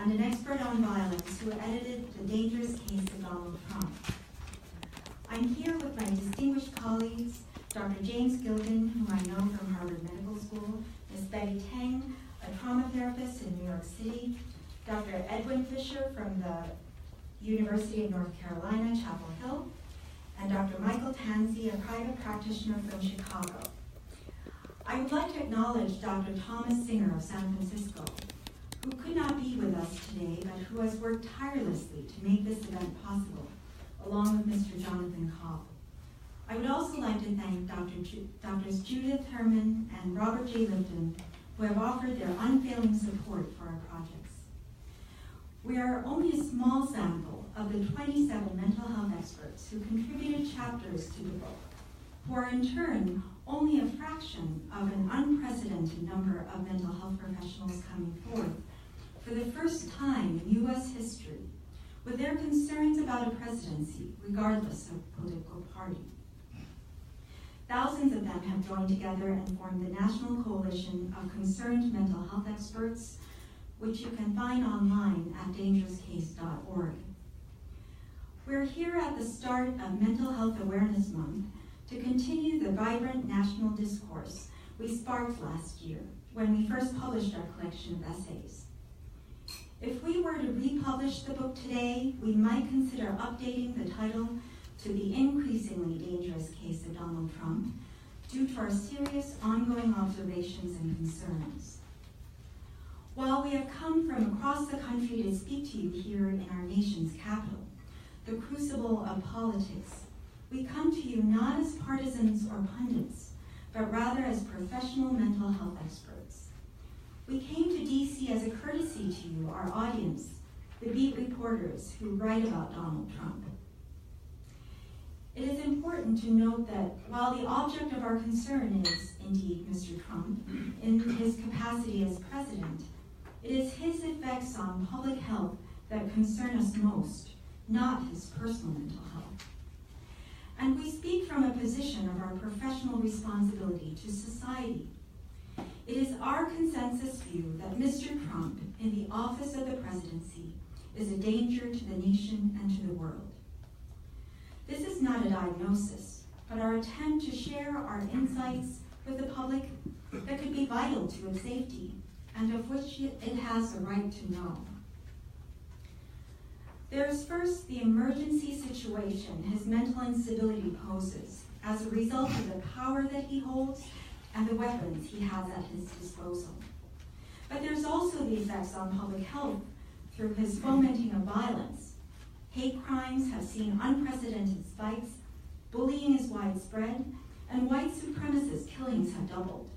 and an expert on violence who edited The Dangerous Case of Donald Trump. I'm here with my distinguished colleagues, Dr. James Gilligan, whom I know from Harvard Medical School, Ms. Betty Tang, a trauma therapist in New York City, Dr. Edwin Fisher from the University of North Carolina, Chapel Hill, and Dr. Michael Tansey, a private practitioner from Chicago. I would like to acknowledge Dr. Thomas Singer of San Francisco, who could not be with us today, but who has worked tirelessly to make this event possible, along with Mr. Jonathan Cobb. I would also like to thank Drs. Judith Herman and Robert J. Lipton, who have offered their unfailing support for our projects. We are only a small sample of the 27 mental health experts who contributed chapters to the book, who are in turn only a fraction of an unprecedented number of mental health professionals coming forth for the first time in U.S. history with their concerns about a presidency, regardless of political party. Thousands of them have joined together and formed the National Coalition of Concerned Mental Health Experts, which you can find online at dangerouscase.org. We're here at the start of Mental Health Awareness Month to continue the vibrant national discourse we sparked last year when we first published our collection of essays. If we were to republish the book today, we might consider updating the title to The Increasingly Dangerous Case of Donald Trump due to our serious ongoing observations and concerns. While we have come from across the country to speak to you here in our nation's capital, the crucible of politics, we come to you not as partisans or pundits, but rather as professional mental health experts. We came to DC as a courtesy to you, our audience, the beat reporters who write about Donald Trump. It is important to note that while the object of our concern is, indeed, Mr. Trump, in his capacity as president, it is his effects on public health that concern us most, not his personal mental health. And we speak from a position of our professional responsibility to society. It is our consensus view that Mr. Trump, in the office of the presidency, is a danger to the nation and to the world. This is not a diagnosis, but our attempt to share our insights with the public that could be vital to its safety, and of which it has a right to know. There is first the emergency situation his mental instability poses as a result of the power that he holds and the weapons he has at his disposal. But there's also the effects on public health through his fomenting of violence. Hate crimes have seen unprecedented spikes, bullying is widespread, and white supremacist killings have doubled.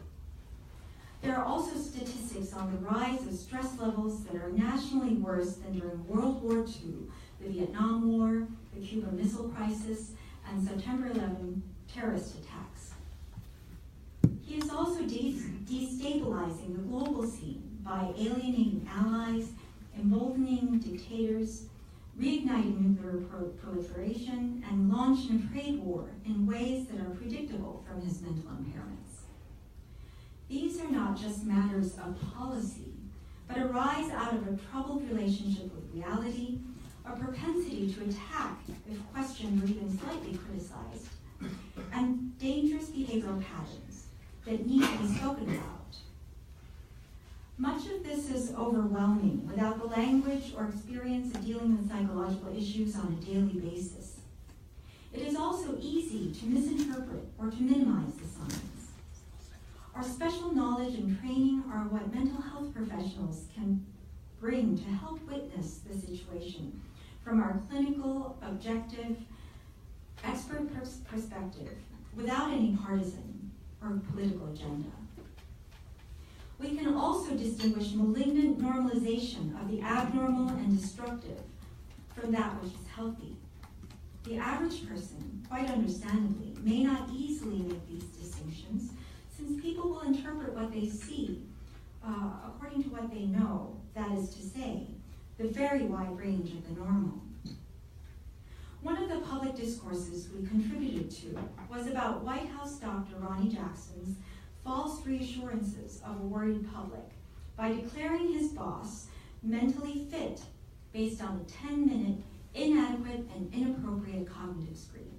There are also statistics on the rise of stress levels that are nationally worse than during World War II, the Vietnam War, the Cuban Missile Crisis, and September 11 terrorist attacks. He is also destabilizing the global scene by alienating allies, emboldening dictators, reigniting nuclear proliferation, and launching a trade war in ways that are predictable from his mental impairments. These are not just matters of policy, but arise out of a troubled relationship with reality, a propensity to attack if questioned or even slightly criticized, and dangerous behavioral patterns that need to be spoken about. Much of this is overwhelming without the language or experience of dealing with psychological issues on a daily basis. It is also easy to misinterpret or to minimize the signs. Our special knowledge and training are what mental health professionals can bring to help witness the situation from our clinical, objective, expert perspective, without any partisan or political agenda. We can also distinguish malignant normalization of the abnormal and destructive from that which is healthy. The average person, quite understandably, may not easily make these distinctions, since people will interpret what they see according to what they know, that is to say, the very wide range of the normal. One of the public discourses we contributed to was about White House Dr. Ronnie Jackson's false reassurances of a worried public by declaring his boss mentally fit based on a 10-minute inadequate and inappropriate cognitive screen.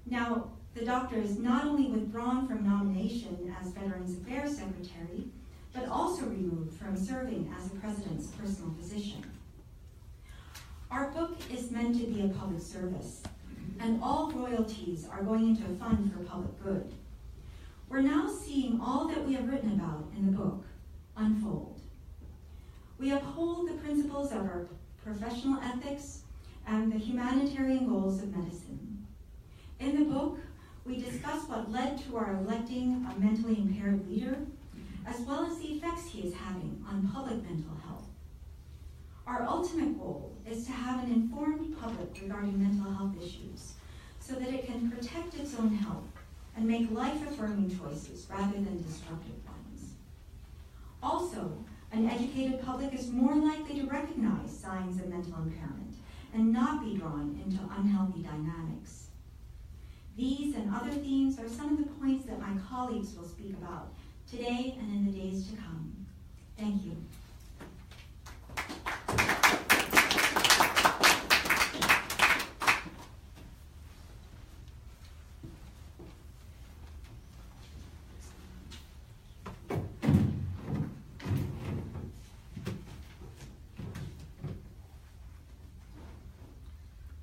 Now, the doctor is not only withdrawn from nomination as Veterans Affairs Secretary, but also removed from serving as the President's personal physician. Our book is meant to be a public service, and all royalties are going into a fund for public good. We're now seeing all that we have written about in the book unfold. We uphold the principles of our professional ethics and the humanitarian goals of medicine. In the book, we discuss what led to our electing a mentally impaired leader, as well as the effects he is having on public mental health. Our ultimate goal is to have an informed public regarding mental health issues so that it can protect its own health and make life-affirming choices rather than destructive ones. Also, an educated public is more likely to recognize signs of mental impairment and not be drawn into unhealthy dynamics. These and other themes are some of the points that my colleagues will speak about today and in the days to come. Thank you.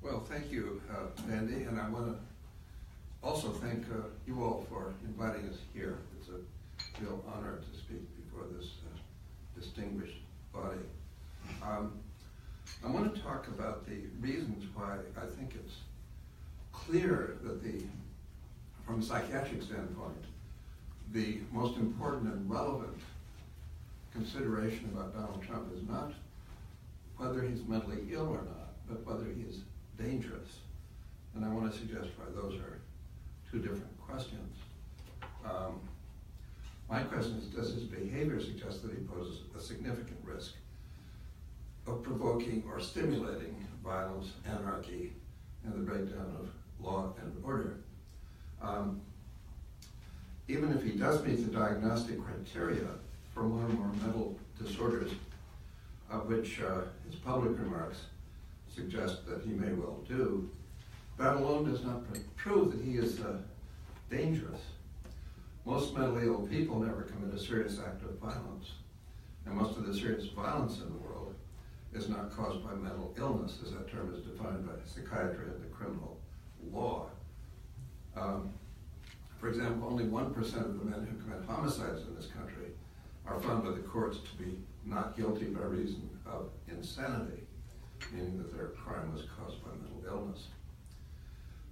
Well, thank you, Mandy, and I want to also thank you all for inviting us here. It's a real honor to speak before this distinguished body. I want to talk about the reasons why I think it's clear that from a psychiatric standpoint, the most important and relevant consideration about Donald Trump is not whether he's mentally ill or not, but whether he is dangerous. And I want to suggest why those are two different questions. My question is, does his behavior suggest that he poses a significant risk of provoking or stimulating violence, anarchy, and the breakdown of law and order? Even if he does meet the diagnostic criteria for one or more mental disorders, of which his public remarks suggest that he may well do, that alone does not prove that he is dangerous. Most mentally ill people never commit a serious act of violence, and most of the serious violence in the world is not caused by mental illness, as that term is defined by psychiatry and the criminal law. For example, only 1% of the men who commit homicides in this country are found by the courts to be not guilty by reason of insanity, meaning that their crime was caused by mental illness.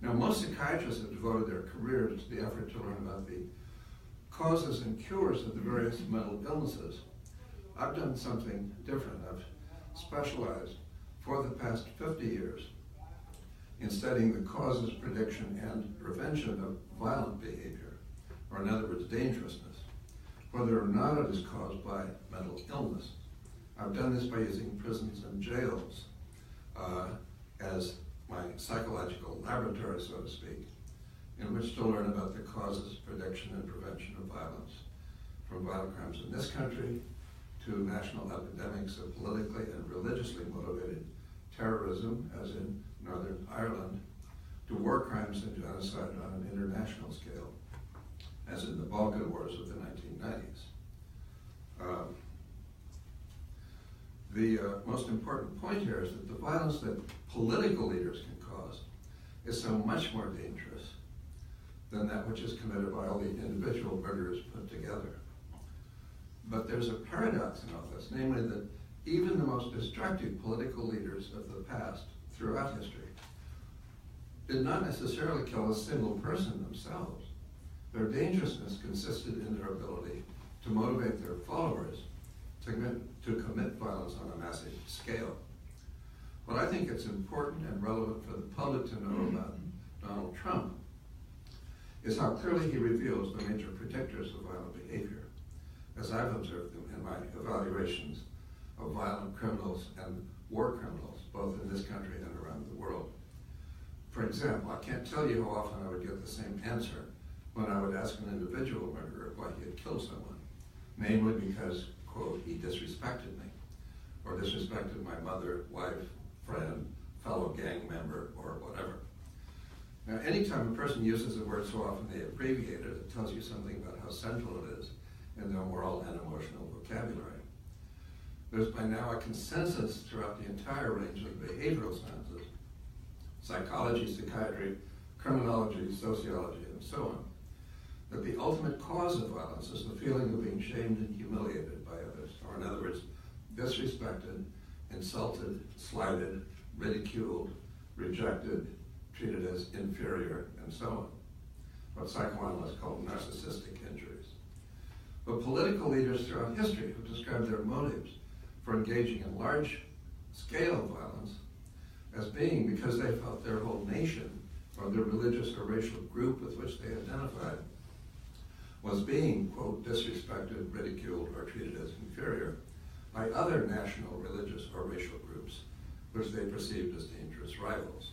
Now, most psychiatrists have devoted their careers to the effort to learn about the causes and cures of the various mental illnesses. I've done something different. I've specialized for the past 50 years in studying the causes, prediction, and prevention of violent behavior, or in other words, dangerousness, whether or not it is caused by mental illness. I've done this by using prisons and jails as my psychological laboratory, so to speak, in which to learn about the causes, prediction, and prevention of violence, from violent crimes in this country to national epidemics of politically and religiously motivated terrorism, as in Northern Ireland, to war crimes and genocide on an international scale, as in the Balkan Wars of the 1990s. The most important point here is that the violence that political leaders can cause is so much more dangerous than that which is committed by all the individual murderers put together. But there's a paradox in all this, namely that even the most destructive political leaders of the past throughout history did not necessarily kill a single person themselves. Their dangerousness consisted in their ability to motivate their followers to commit violence on a massive scale. What I think it's important and relevant for the public to know about Donald Trump is how clearly he reveals the major predictors of violent behavior, as I've observed them in my evaluations of violent criminals and war criminals, both in this country and around the world. For example, I can't tell you how often I would get the same answer when I would ask an individual murderer why he had killed someone, namely because, quote, he disrespected me. or disrespected my mother, wife, friend, fellow gang member, or whatever. Now, anytime a person uses a word so often they abbreviate it, it tells you something about how central it is in their moral and emotional vocabulary. There's by now a consensus throughout the entire range of behavioral sciences, psychology, psychiatry, criminology, sociology, and so on, that the ultimate cause of violence is the feeling of being shamed and humiliated by others, or in other words, disrespected, insulted, slighted, ridiculed, rejected, treated as inferior, and so on. What psychoanalysts call narcissistic injuries. But political leaders throughout history have described their motives for engaging in large-scale violence as being because they felt their whole nation, or the religious or racial group with which they identified, was being, quote, disrespected, ridiculed, or treated as inferior by other national, religious, or racial groups, which they perceived as dangerous rivals.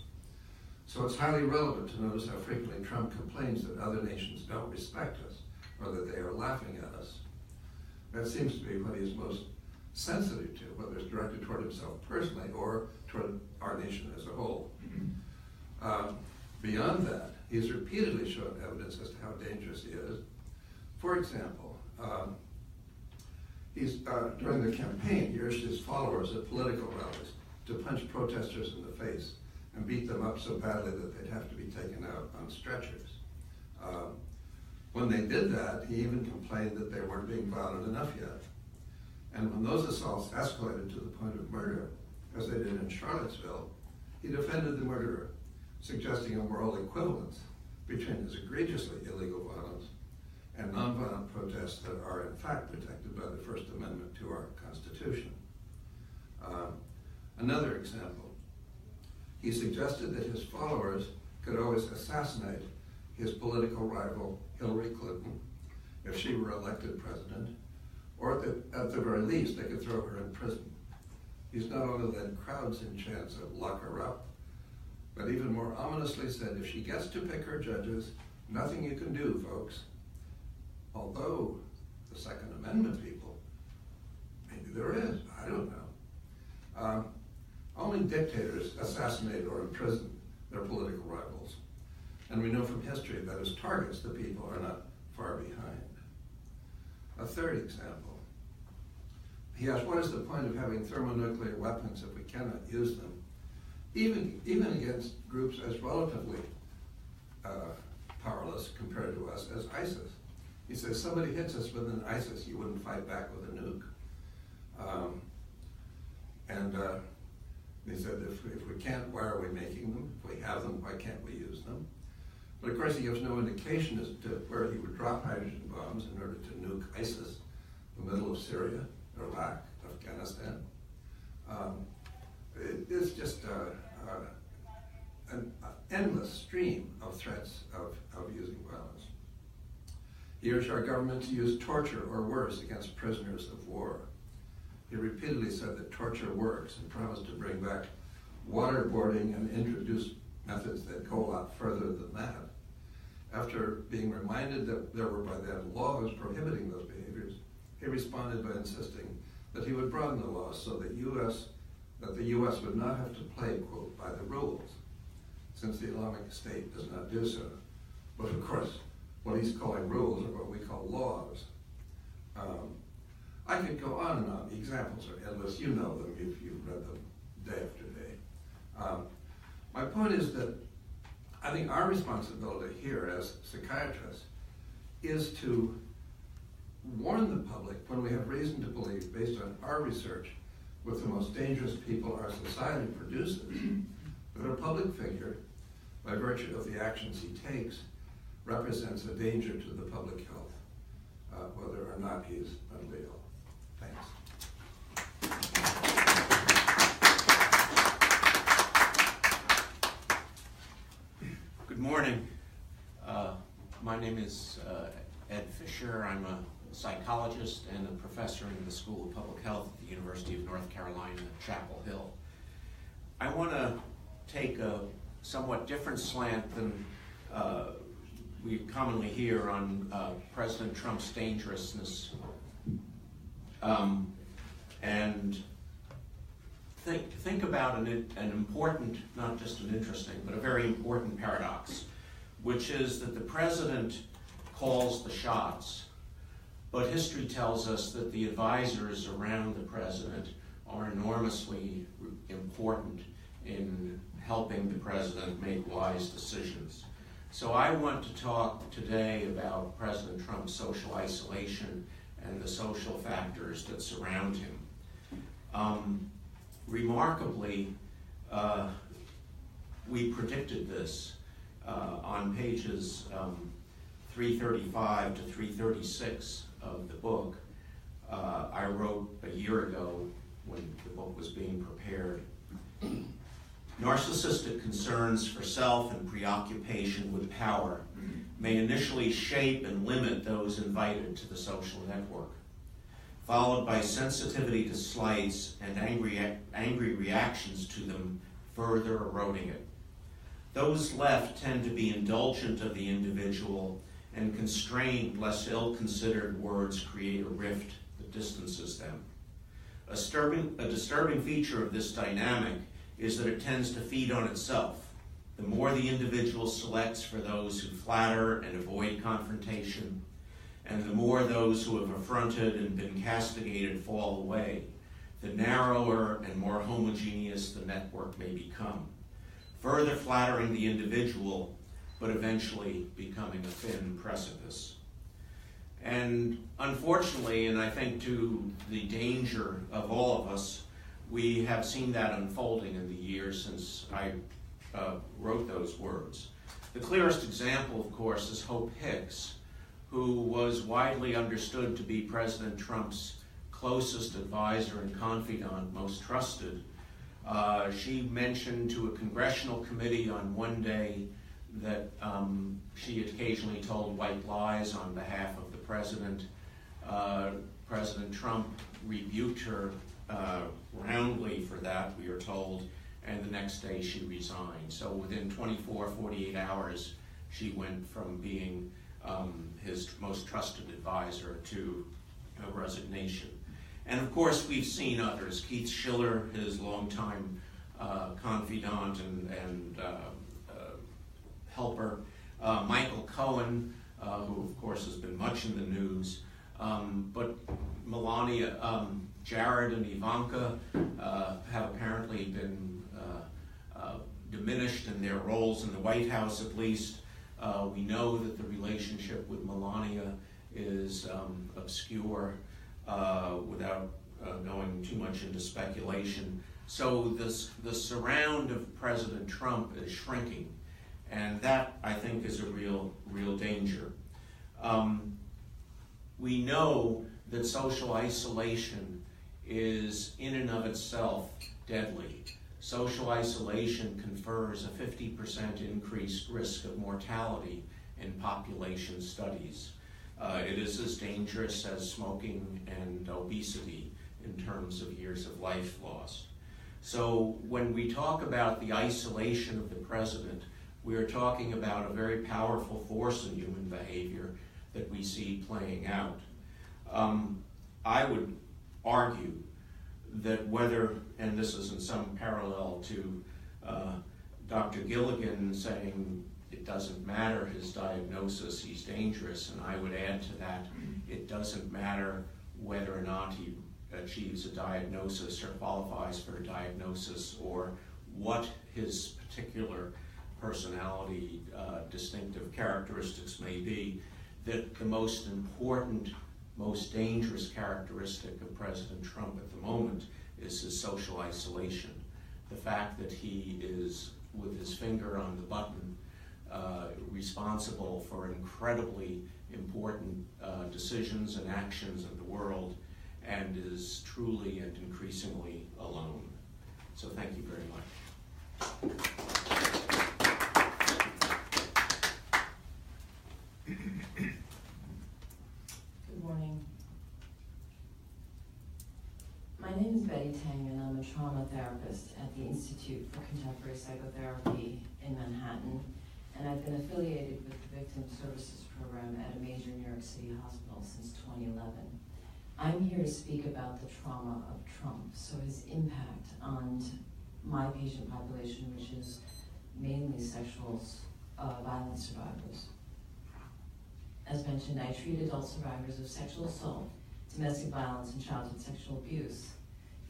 So it's highly relevant to notice how frequently Trump complains that other nations don't respect us, or that they are laughing at us. That seems to be what he is most sensitive to, whether it's directed toward himself personally or toward our nation as a whole. Beyond that, he's repeatedly shown evidence as to how dangerous he is. For example, during the campaign, he urged his followers at political rallies to punch protesters in the face and beat them up so badly that they'd have to be taken out on stretchers. When they did that, he even complained that they weren't being violent enough yet. And when those assaults escalated to the point of murder, as they did in Charlottesville, he defended the murderer, suggesting a moral equivalence between his egregiously illegal violence and nonviolent protests that are in fact protected by the First Amendment to our Constitution. Another example, he suggested that his followers could always assassinate his political rival, Hillary Clinton, if she were elected president, or at the very least, they could throw her in prison. He's not only led crowds in chants of lock her up, but even more ominously said, if she gets to pick her judges, nothing you can do, folks. Although the Second Amendment people, maybe there is, I don't know. Only dictators assassinate or imprison their political rivals. And we know from history that as targets, the people are not far behind. A third example. He asked, what is the point of having thermonuclear weapons if we cannot use them, even against groups as relatively powerless compared to us as ISIS? He says, somebody hits us with an ISIS, you wouldn't fight back with a nuke. He said, if we can't, why are we making them? If we have them, why can't we use them? But of course, he gives no indication as to where he would drop hydrogen bombs in order to nuke ISIS, the middle of Syria, Iraq, Afghanistan. It's just an endless stream of threats of using violence. He urged our government to use torture or worse against prisoners of war. He repeatedly said that torture works and promised to bring back waterboarding and introduce methods that go a lot further than that. After being reminded that there were by then laws prohibiting those behaviors, he responded by insisting that he would broaden the laws so that the U.S. would not have to play, quote, by the rules, since the Islamic State does not do so. But of course, what he's calling rules are what we call laws. I could go on and on. The examples are endless. You know them. You've read them day after day. My point is that I think our responsibility here as psychiatrists is to warn the public when we have reason to believe, based on our research with the most dangerous people our society produces, that a public figure, by virtue of the actions he takes, represents a danger to the public health, whether or not he's mentally ill. Thanks. Good morning. My name is Ed Fisher. I'm a psychologist and a professor in the School of Public Health at the University of North Carolina at Chapel Hill. I want to take a somewhat different slant than we commonly hear on President Trump's dangerousness, and think about an important, not just an interesting, but a very important paradox, which is that the president calls the shots, but history tells us that the advisors around the president are enormously important in helping the president make wise decisions. So I want to talk today about President Trump's social isolation and the social factors that surround him. Remarkably, we predicted this on pages 335 to 336 of the book. I wrote a year ago when the book was being prepared. Narcissistic concerns for self and preoccupation with power may initially shape and limit those invited to the social network, followed by sensitivity to slights and angry reactions to them, further eroding it. Those left tend to be indulgent of the individual and constrained lest ill-considered words create a rift that distances them. A disturbing feature of this dynamic is that it tends to feed on itself. The more the individual selects for those who flatter and avoid confrontation, and the more those who have affronted and been castigated fall away, the narrower and more homogeneous the network may become, further flattering the individual, but eventually becoming a thin precipice. And unfortunately, and I think to the danger of all of us, we have seen that unfolding in the years since I wrote those words. The clearest example, of course, is Hope Hicks, who was widely understood to be President Trump's closest advisor and confidant, most trusted. She mentioned to a congressional committee on one day that she occasionally told white lies on behalf of the president. President Trump rebuked her roundly for that, we are told, and the next day she resigned. So within 48 hours, she went from being his most trusted advisor to a resignation. And of course, we've seen others. Keith Schiller, his longtime confidant and helper. Michael Cohen, who of course has been much in the news. But Melania, Jared and Ivanka have apparently been diminished in their roles in the White House, at least. We know that the relationship with Melania is obscure without going too much into speculation. So the surround of President Trump is shrinking, and that, I think, is a real danger. We know that social isolation is in and of itself deadly. Social isolation confers a 50% increased risk of mortality in population studies. It is as dangerous as smoking and obesity in terms of years of life lost. So when we talk about the isolation of the president, we are talking about a very powerful force in human behavior that we see playing out. I would argue that whether, and this is in some parallel to Dr. Gilligan saying it doesn't matter his diagnosis, he's dangerous, and I would add to that, it doesn't matter whether or not he achieves a diagnosis or qualifies for a diagnosis or what his particular personality distinctive characteristics may be, that the most important, most dangerous characteristic of President Trump at the moment is his social isolation. The fact that he is, with his finger on the button, responsible for incredibly important decisions and actions in the world, and is truly and increasingly alone. So thank you very much. Good morning. My name is Betty Tang, and I'm a trauma therapist at the Institute for Contemporary Psychotherapy in Manhattan, and I've been affiliated with the Victim Services Program at a major New York City hospital since 2011. I'm here to speak about the trauma of Trump, so his impact on my patient population, which is mainly sexual violence survivors. As mentioned, I treat adult survivors of sexual assault, domestic violence, and childhood sexual abuse.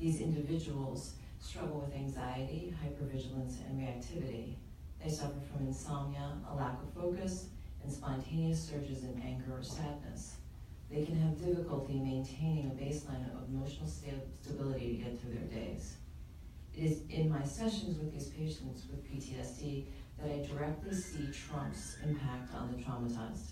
These individuals struggle with anxiety, hypervigilance, and reactivity. They suffer from insomnia, a lack of focus, and spontaneous surges in anger or sadness. They can have difficulty maintaining a baseline of emotional stability to get through their days. It is in my sessions with these patients with PTSD that I directly see Trump's impact on the traumatized.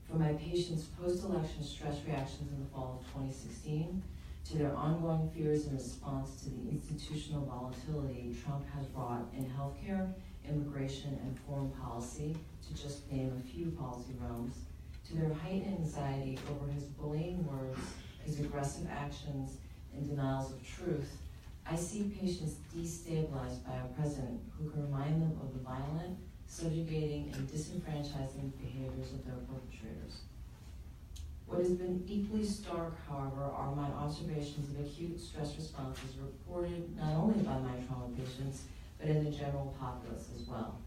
From my patients' post-election stress reactions in the fall of 2016, to their ongoing fears in response to the institutional volatility Trump has brought in healthcare, immigration, and foreign policy, to just name a few policy realms, to their heightened anxiety over his bullying words, his aggressive actions, and denials of truth, I see patients destabilized by a president who can remind them of the violent, subjugating, and disenfranchising behaviors of their perpetrators. What has been equally stark, however, are my observations of acute stress responses reported not only by my trauma patients, but in the general populace as well.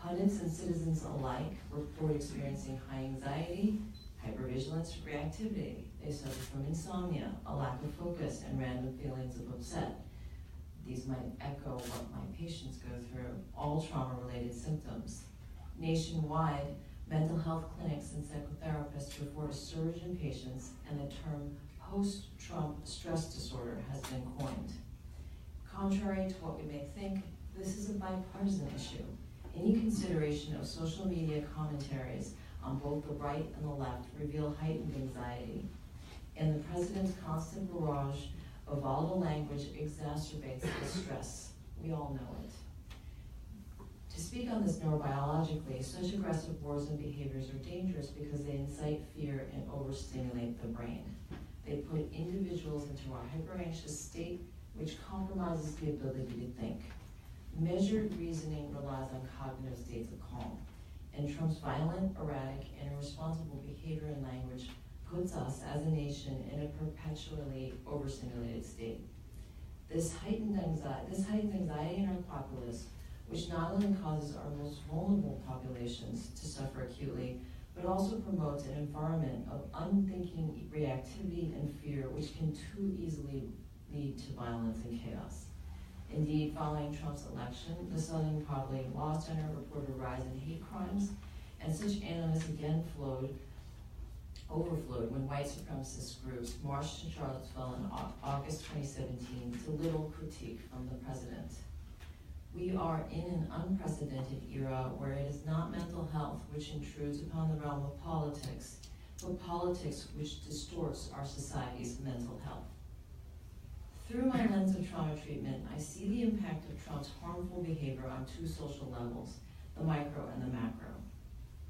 Pundits and citizens alike report experiencing high anxiety, hypervigilance, reactivity. They suffer from insomnia, a lack of focus, and random feelings of upset. These might echo what my patients go through, all trauma-related symptoms. Nationwide, mental health clinics and psychotherapists report a surge in patients, and the term post-Trump stress disorder has been coined. Contrary to what we may think, this is a bipartisan issue. Any consideration of social media commentaries on both the right and the left reveal heightened anxiety, and the president's constant barrage of volatile language exacerbates the stress. We all know it. To speak on this neurobiologically, such aggressive words and behaviors are dangerous because they incite fear and overstimulate the brain. They put individuals into a hyper-anxious state, which compromises the ability to think. Measured reasoning relies on cognitive states of calm, and Trump's violent, erratic, and irresponsible behavior and language puts us as a nation in a perpetually overstimulated state. This heightened anxiety in our populace, which not only causes our most vulnerable populations to suffer acutely, but also promotes an environment of unthinking reactivity and fear, which can too easily lead to violence and chaos. Indeed, following Trump's election, the Southern Poverty Law Center reported a rise in hate crimes, and such animus again overflowed when white supremacist groups marched to Charlottesville in August 2017 to little critique from the president. We are in an unprecedented era where it is not mental health which intrudes upon the realm of politics, but politics which distorts our society's mental health. Through my lens of trauma treatment, I see the impact of Trump's harmful behavior on two social levels, the micro and the macro.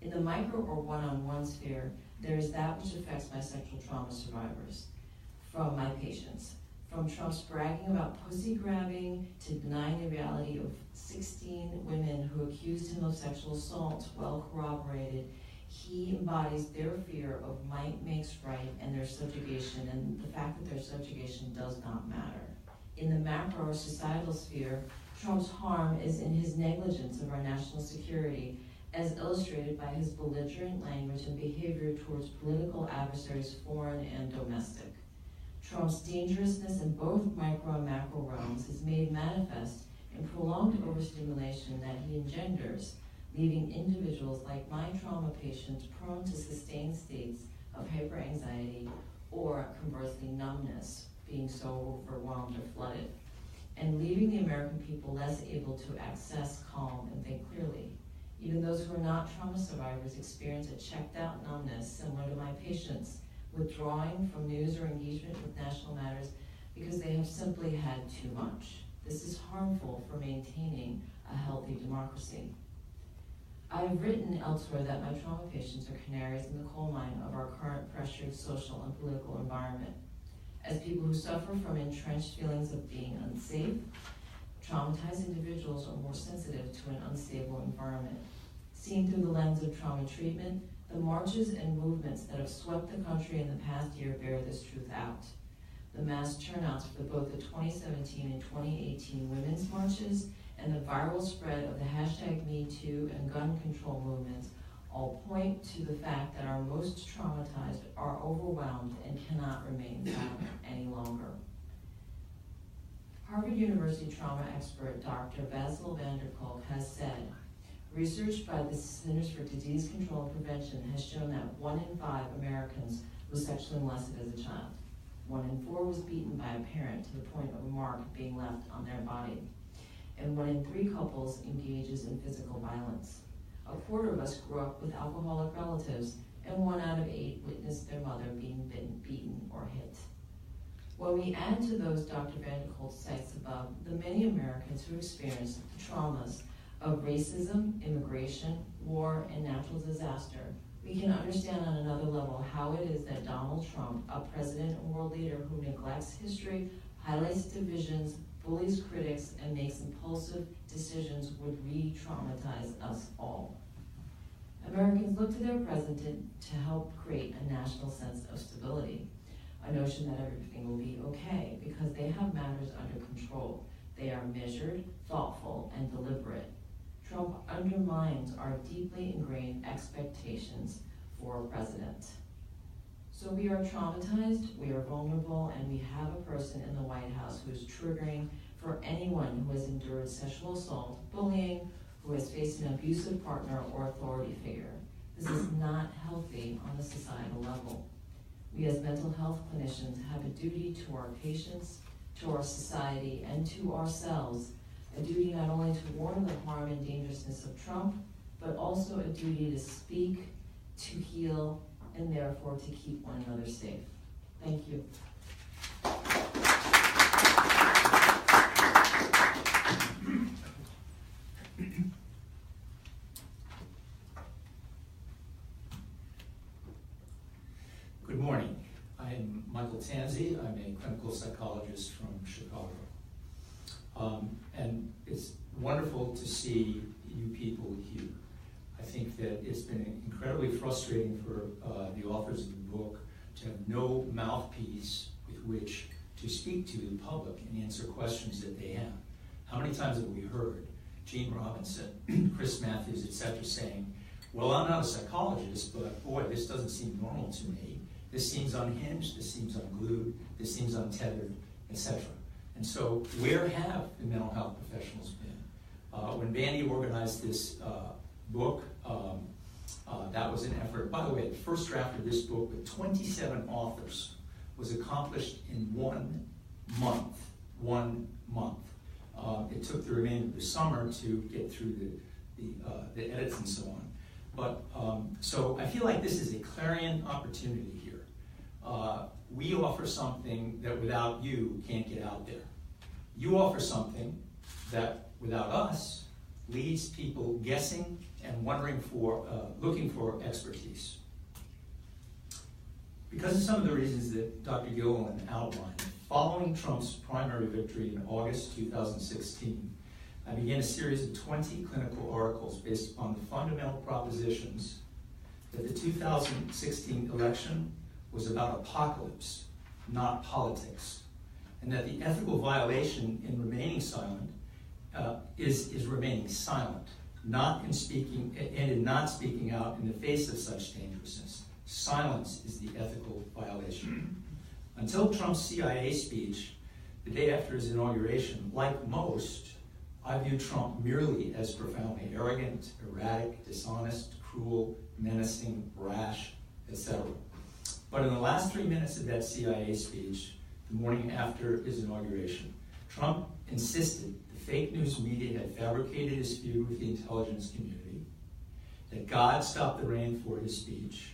In the micro or one-on-one sphere, there is that which affects my sexual trauma survivors from my patients. From Trump's bragging about pussy grabbing to denying the reality of 16 women who accused him of sexual assault, well corroborated, he embodies their fear of might makes right and their subjugation, and the fact that their subjugation does not matter. In the macro or societal sphere, Trump's harm is in his negligence of our national security, as illustrated by his belligerent language and behavior towards political adversaries, foreign and domestic. Trump's dangerousness in both micro and macro realms is made manifest in prolonged overstimulation that he engenders, leaving individuals like my trauma patients prone to sustained states of hyperanxiety or, conversely, numbness, being so overwhelmed or flooded, and leaving the American people less able to access calm and think clearly. Even those who are not trauma survivors experience a checked-out numbness similar to my patients, withdrawing from news or engagement with national matters because they have simply had too much. This is harmful for maintaining a healthy democracy. I have written elsewhere that my trauma patients are canaries in the coal mine of our current pressured social and political environment. As people who suffer from entrenched feelings of being unsafe, traumatized individuals are more sensitive to an unstable environment. Seen through the lens of trauma treatment, the The marches and movements that have swept the country in the past year bear this truth out. The mass turnouts for both the 2017 and 2018 women's marches and the viral spread of the #MeToo and gun control movements all point to the fact that our most traumatized are overwhelmed and cannot remain silent any longer. Harvard University trauma expert Dr. Basil van der Kolk has said, research by the Centers for Disease Control and Prevention has shown that 1 in 5 Americans was sexually molested as a child. 1 in 4 was beaten by a parent to the point of a mark being left on their body. And 1 in 3 couples engages in physical violence. A quarter of us grew up with alcoholic relatives, and 1 out of 8 witnessed their mother being beaten or hit. When we add to those Dr. van der Kolk cites above the many Americans who experienced the traumas of racism, immigration, war, and natural disaster, we can understand on another level how it is that Donald Trump, a president and world leader who neglects history, highlights divisions, bullies critics, and makes impulsive decisions, would re-traumatize us all. Americans look to their president to help create a national sense of stability, a notion that everything will be okay because they have matters under control. They are measured, thoughtful, and deliberate. Trump undermines our deeply ingrained expectations for a president. So we are traumatized, we are vulnerable, and we have a person in the White House who is triggering for anyone who has endured sexual assault, bullying, who has faced an abusive partner or authority figure. This is not healthy on the societal level. We as mental health clinicians have a duty to our patients, to our society, and to ourselves, a duty not only to warn of the harm and dangerousness of Trump, but also a duty to speak, to heal, and therefore to keep one another safe. Thank you. Good morning. I'm Michael Tanzi. I'm a clinical psychologist from Chicago. And it's wonderful to see you people here. I think that it's been incredibly frustrating for the authors of the book to have no mouthpiece with which to speak to the public and answer questions that they have. How many times have we heard Gene Robinson, Chris Matthews, etc. saying, well, I'm not a psychologist, but boy, this doesn't seem normal to me. This seems unhinged, this seems unglued, this seems untethered, etc. And so where have the mental health professionals been? When Bandy organized this book, that was an effort. By the way, the first draft of this book with 27 authors was accomplished in 1 month. 1 month. It took the remainder of the summer to get through the edits and so on. But so I feel like this is a clarion opportunity here. We offer something that without you can't get out there. You offer something that without us leaves people guessing and wondering for, looking for expertise. Because of some of the reasons that Dr. Gilliland outlined, following Trump's primary victory in August 2016, I began a series of 20 clinical articles based upon the fundamental propositions that the 2016 election was about apocalypse, not politics, and that the ethical violation in remaining silent is remaining silent, not in speaking and in not speaking out in the face of such dangerousness. Silence is the ethical violation. Until Trump's CIA speech the day after his inauguration, like most, I viewed Trump merely as profoundly arrogant, erratic, dishonest, cruel, menacing, rash, etc. But in the last 3 minutes of that CIA speech, the morning after his inauguration, Trump insisted the fake news media had fabricated his feud with the intelligence community, that God stopped the rain for his speech,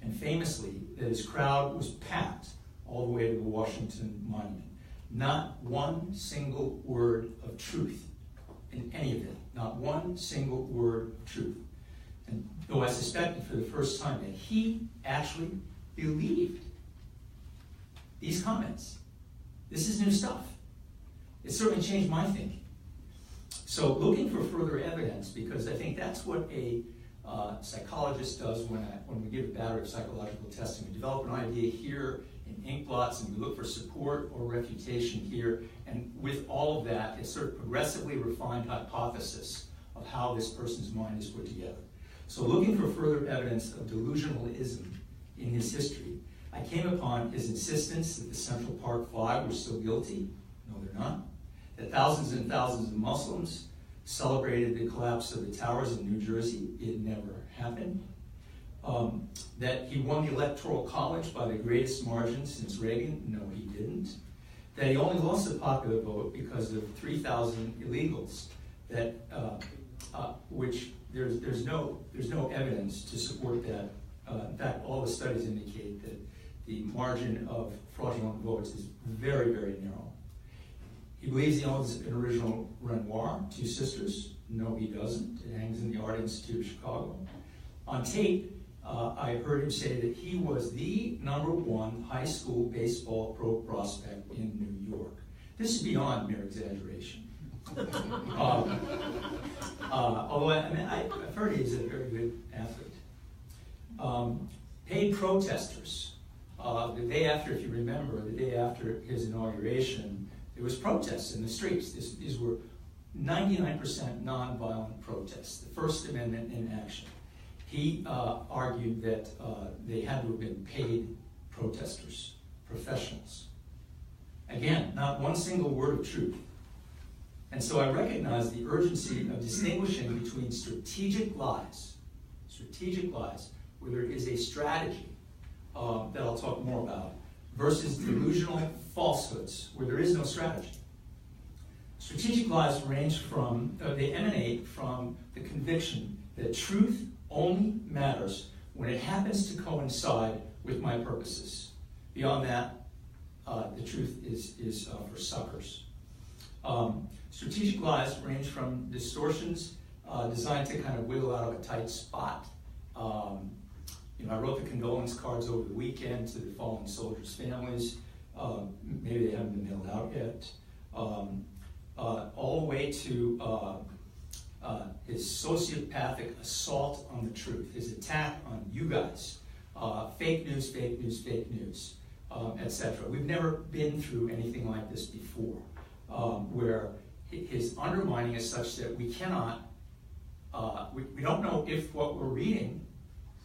and famously that his crowd was packed all the way to the Washington Monument. Not one single word of truth in any of it. Not one single word of truth. And though I suspected for the first time that he actually believed these comments. This is new stuff. It certainly changed my thinking. So looking for further evidence, because I think that's what a psychologist does when we give a battery of psychological testing. We develop an idea here in ink blots, and we look for support or refutation here. And with all of that, it's sort of progressively refined hypothesis of how this person's mind is put together. So looking for further evidence of delusionalism in his history, I came upon his insistence that the Central Park Five were still guilty. No, they're not. That thousands and thousands of Muslims celebrated the collapse of the towers in New Jersey. It never happened. That he won the Electoral College by the greatest margin since Reagan. No, he didn't. That he only lost the popular vote because of 3,000 illegals. That which there's no evidence to support that. In fact, all the studies indicate that the margin of fraudulent votes is very, very narrow. He believes he owns an original Renoir, Two Sisters. No, he doesn't. It hangs in the Art Institute of Chicago. On tape, I heard him say that he was the #1 high school baseball pro prospect in New York. This is beyond mere exaggeration. Although I've heard he's a very good athlete. Paid protesters. The day after, if you remember, the day after his inauguration, there was protests in the streets. These were 99% nonviolent protests, the First Amendment in action. He argued that they had to have been paid protesters, professionals. Again, not one single word of truth. And so I recognize the urgency of distinguishing between strategic lies, where there is a strategy that I'll talk more about, versus delusional falsehoods, where there is no strategy. Strategic lies they emanate from the conviction that truth only matters when it happens to coincide with my purposes. Beyond that, the truth is for suckers. Strategic lies range from distortions designed to kind of wiggle out of a tight spot. I wrote the condolence cards over the weekend to the fallen soldiers' families. Maybe they haven't been mailed out yet. All the way to his sociopathic assault on the truth, his attack on you guys, fake news, etc. We've never been through anything like this before, where his undermining is such that we cannot, we don't know if what we're reading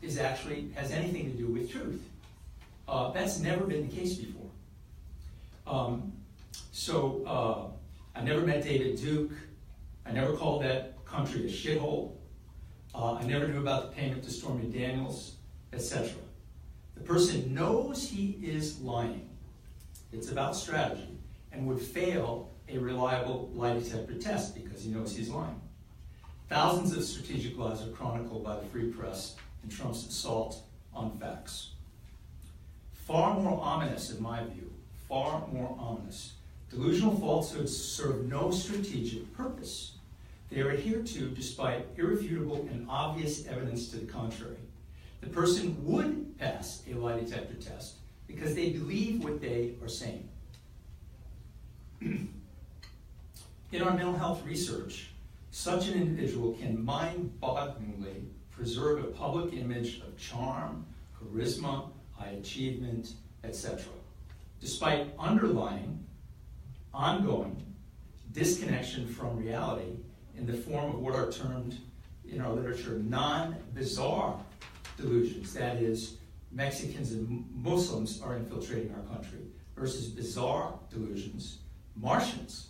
has anything to do with truth. That's never been the case before. I never met David Duke. I never called that country a shithole. I never knew about the payment to Stormy Daniels, etc. The person knows he is lying. It's about strategy, and would fail a reliable lie detector test because he knows he's lying. Thousands of strategic lies are chronicled by the free press in Trump's assault on facts. Far more ominous, in my view, far more ominous. Delusional falsehoods serve no strategic purpose. They are adhered to despite irrefutable and obvious evidence to the contrary. The person would pass a lie detector test because they believe what they are saying. In our mental health research, such an individual can mind-bogglingly preserve a public image of charm, charisma, high achievement, etc., despite underlying, ongoing disconnection from reality in the form of what are termed in our literature non-bizarre delusions. That is, Mexicans and Muslims are infiltrating our country, versus bizarre delusions. Martians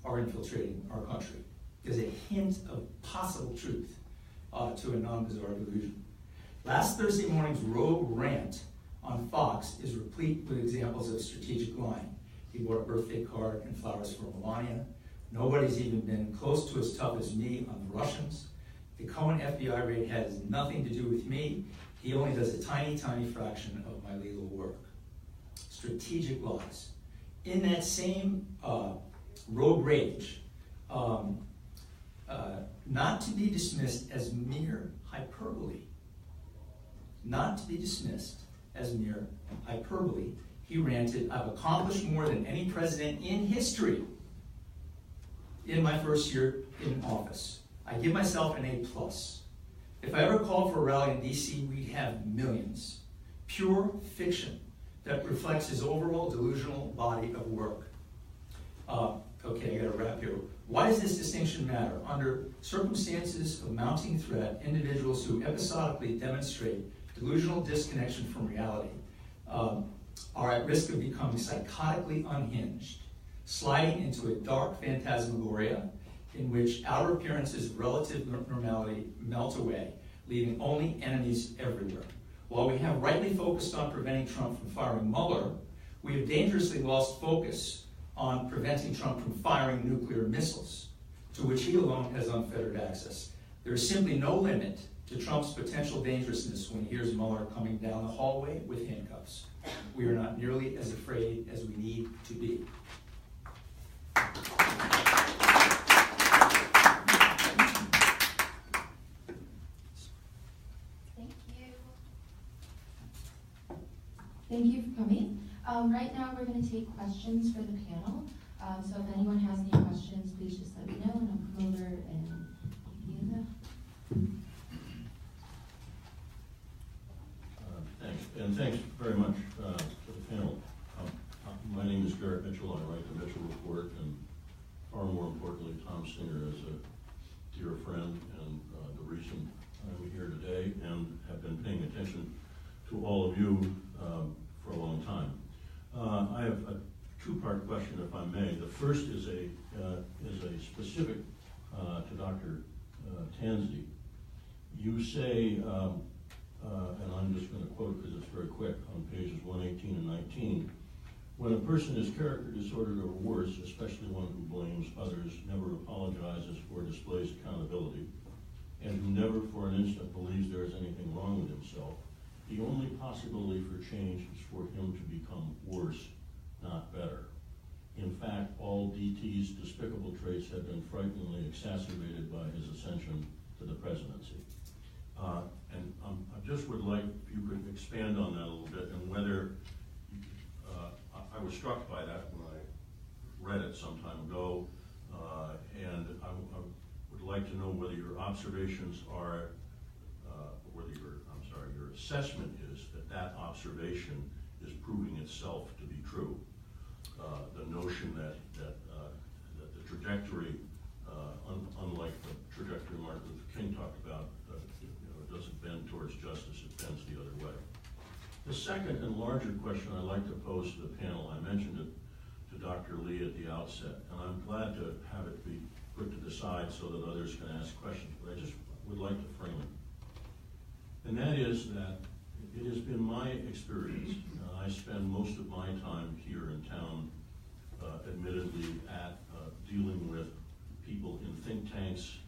are infiltrating our country. There's a hint of possible truth to a non-bizarre delusion. Last Thursday morning's rogue rant on Fox is replete with examples of strategic lying. He bought a birthday card and flowers for Melania. Nobody's even been close to as tough as me on the Russians. The Cohen FBI raid has nothing to do with me. He only does a tiny, tiny fraction of my legal work. Strategic lies. In that same rogue rage, not to be dismissed as mere hyperbole. Not to be dismissed as mere hyperbole. He ranted, "I've accomplished more than any president in history in my first year in office. I give myself an A+. If I ever called for a rally in DC, we'd have millions. Pure fiction that reflects his overall delusional body of work. Okay, I gotta wrap here. Why does this distinction matter? Under circumstances of mounting threat, individuals who episodically demonstrate delusional disconnection from reality are at risk of becoming psychotically unhinged, sliding into a dark phantasmagoria in which outer appearances of relative normality melt away, leaving only enemies everywhere. While we have rightly focused on preventing Trump from firing Mueller, we have dangerously lost focus on preventing Trump from firing nuclear missiles, to which he alone has unfettered access. There is simply no limit to Trump's potential dangerousness when he hears Mueller coming down the hallway with handcuffs. We are not nearly as afraid as we need to be. Thank you for coming. Right now we're going to take questions for the panel. So if anyone has any questions, please just let me know and I'll come over and give you Thanks, and thanks very much to the panel. My name is Garrett Mitchell. I write the Mitchell Report, and far more importantly, Tom Singer is a dear friend and the reason I'm here today, and have been paying attention to all of you for a long time. I have a two-part question, if I may. The first is a specific to Dr. Tansey. You say, and I'm just going to quote because it's very quick, on pages 118 and 19, when a person is character disordered or worse, especially one who blames others, never apologizes or displays accountability, and who never for an instant believes there is anything wrong with himself, the only possibility for change is for him to become worse, not better. In fact, all DT's despicable traits have been frighteningly exacerbated by his ascension to the presidency. And I just would like if you could expand on that a little bit, and whether, I was struck by that when I read it some time ago, and I would like to know whether your observations are, whether your assessment is that observation is proving itself to be true. The notion that the trajectory, unlike the trajectory Martin Luther King talked about, doesn't bend towards justice, it bends the other way. The second and larger question I'd like to pose to the panel, I mentioned it to Dr. Lee at the outset, and I'm glad to have it be put to the side so that others can ask questions, but I just would like to frame it. And that is that it has been my experience, I spend most of my time here in town, admittedly, at dealing with people in think tanks,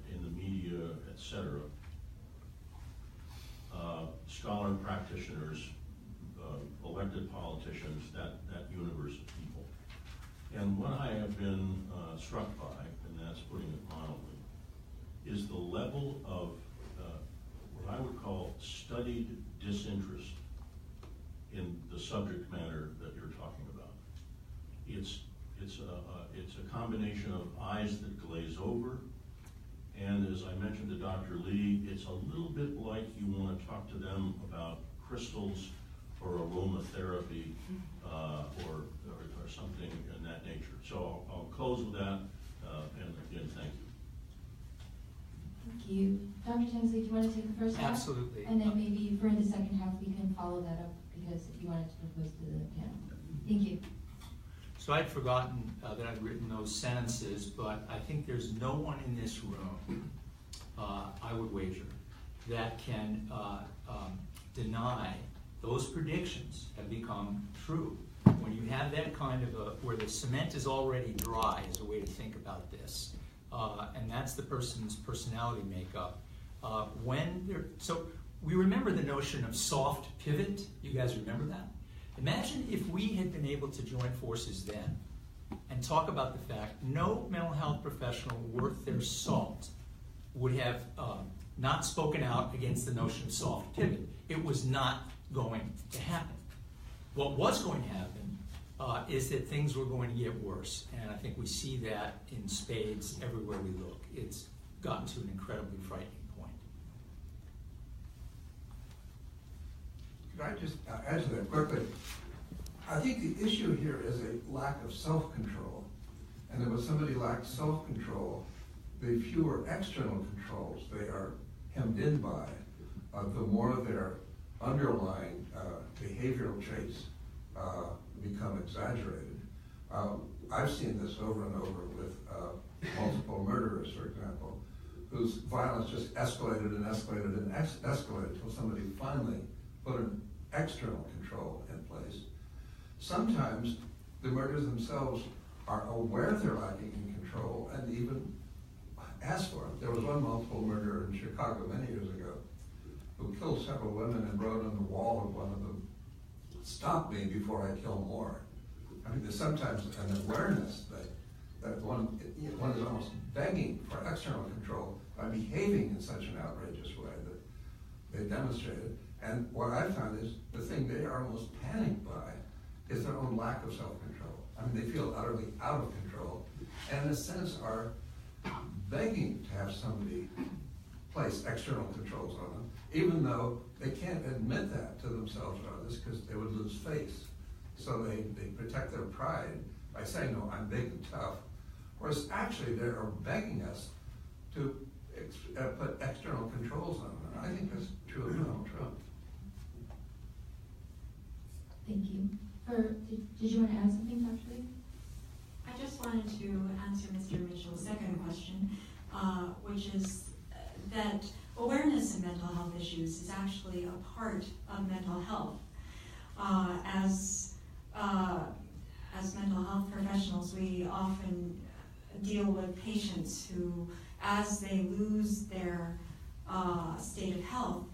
in the media, etc., scholar practitioners, elected politicians, that universe of people. And what I have been struck by, and that's putting it mildly, is the level of what I would call studied disinterest in the subject matter that you're talking about. It's a combination of eyes that glaze over, and as I mentioned to Dr. Lee, it's a little bit like you want to talk to them about crystals or aromatherapy or something in that nature. So I'll close with that, and again, thank you. Thank you. Dr. Tinsley, do you want to take the first half? Absolutely. And then maybe for the second half, we can follow that up because if you wanted to propose to the panel. Thank you. So I'd forgotten that I'd written those sentences, but I think there's no one in this room, I would wager, that can deny those predictions have become true. When you have that kind of where the cement is already dry is a way to think about this. And that's the person's personality makeup. So we remember the notion of soft pivot. You guys remember that? Imagine if we had been able to join forces then and talk about the fact no mental health professional worth their salt would have not spoken out against the notion of soft pivot. It was not going to happen. What was going to happen is that things were going to get worse, and I think we see that in spades everywhere we look. It's gotten to an incredibly frightening point. Could I just add to that quickly? I think the issue here is a lack of self-control. And that when somebody lacks self-control, the fewer external controls they are hemmed in by, the more their underlying behavioral traits become exaggerated. I've seen this over and over with multiple murderers, for example, whose violence just escalated and escalated and escalated until somebody finally put an external control in place. Sometimes the murderers themselves are aware they're lacking in control and even ask for it. There was one multiple murderer in Chicago many years ago who killed several women and wrote on the wall of one of them, "Stop me before I kill more." I mean, there's sometimes an awareness that one is almost begging for external control by behaving in such an outrageous way that they demonstrated. And what I found is the thing they are most panicked by is their own lack of self-control. I mean, they feel utterly out of control, and in a sense are begging to have somebody place external controls on them, even though they can't admit that to themselves or others because they would lose face. So they protect their pride by saying, no, I'm big and tough. Whereas actually they are begging us to put external controls on them. And I think that's true of Donald Trump. Thank you. Did you want to add something, Dr. Lee? I just wanted to answer Mr. Mitchell's second question, which is that awareness of mental health issues is actually a part of mental health. As mental health professionals, we often deal with patients who, as they lose their state of health,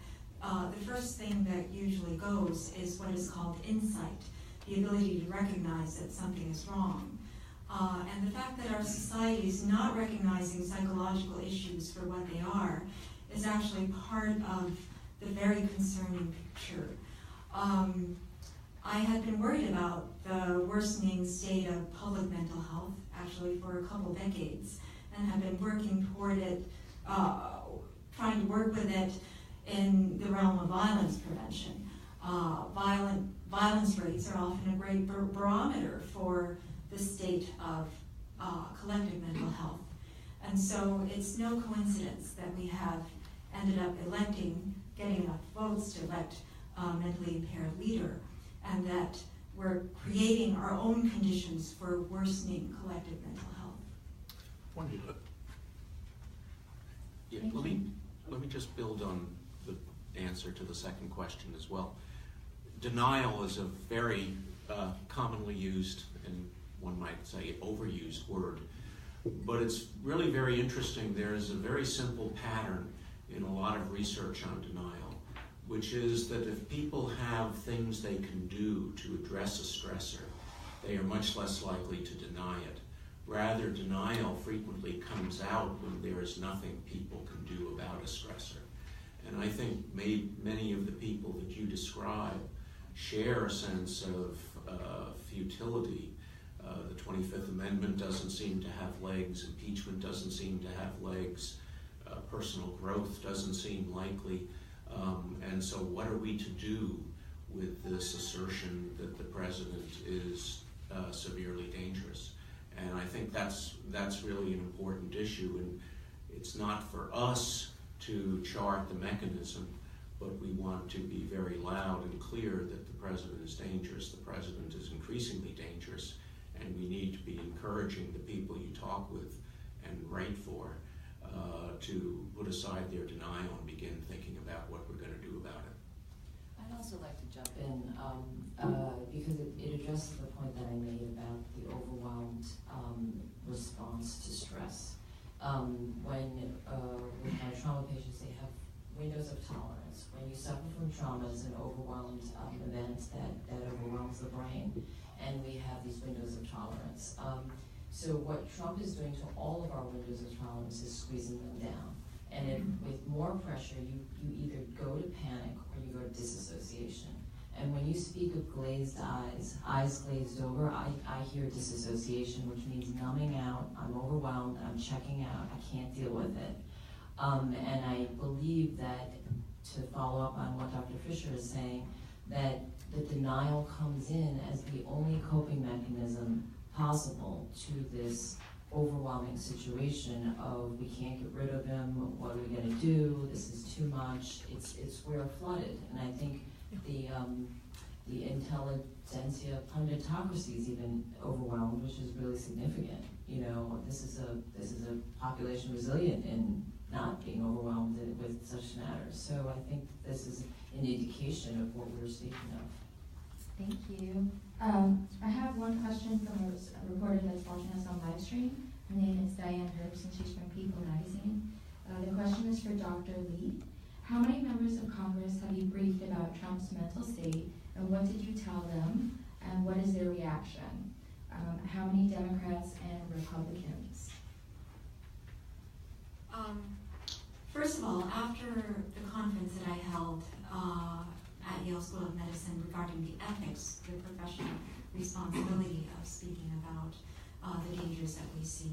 the first thing that usually goes is what is called insight, the ability to recognize that something is wrong. And the fact that our society is not recognizing psychological issues for what they are is actually part of the very concerning picture. I had been worried about the worsening state of public mental health actually for a couple decades, and have been working toward it, trying to work with it in the realm of violence prevention. Violence rates are often a great barometer for the state of collective mental health. And so it's no coincidence that we have ended up getting enough votes to elect a mentally impaired leader, and that we're creating our own conditions for worsening collective mental health. Yeah, let me just build on the answer to the second question as well. Denial is a very commonly used and one might say overused word, but it's really very interesting. There's a very simple pattern in a lot of research on denial, which is that if people have things they can do to address a stressor, they are much less likely to deny it. Rather, denial frequently comes out when there is nothing people can do about a stressor. And I think many of the people that you describe share a sense of futility. The 25th Amendment doesn't seem to have legs, impeachment doesn't seem to have legs, personal growth doesn't seem likely. And so what are we to do with this assertion that the president is severely dangerous? And I think that's really an important issue, and it's not for us to chart the mechanism, but we want to be very loud and clear that the president is dangerous, the president is increasingly dangerous, and we need to be encouraging the people you talk with and write for to put aside their denial and begin thinking about what we're going to do about it. I'd also like to jump in because it addresses the point that I made about the overwhelmed response to stress. When we have trauma patients, they have windows of tolerance. When you suffer from trauma, it's an overwhelmed event that overwhelms the brain, and we have these windows of tolerance. So what Trump is doing to all of our windows of tolerance is squeezing them down. And with more pressure, you either go to panic or you go to disassociation. And when you speak of glazed eyes glazed over, I hear disassociation, which means numbing out, I'm overwhelmed, I'm checking out, I can't deal with it. And I believe that, to follow up on what Dr. Fisher is saying, that the denial comes in as the only coping mechanism possible to this overwhelming situation of we can't get rid of him, what are we gonna do, this is too much, we're flooded. And I think the intelligentsia punditocracy is even overwhelmed, which is really significant. You know, this is a population resilient in not being overwhelmed with such matters. So I think this is an indication of what we're speaking of. Thank you. I have one question from a reporter that's watching us on live stream. Her name is Diane Herbst, and she's from People Magazine. The question is for Dr. Lee. How many members of Congress have you briefed about Trump's mental state, and what did you tell them, and what is their reaction? How many Democrats and Republicans? First of all, after the conference that I held at Yale School of Medicine regarding the ethics, the professional responsibility of speaking about the dangers that we see,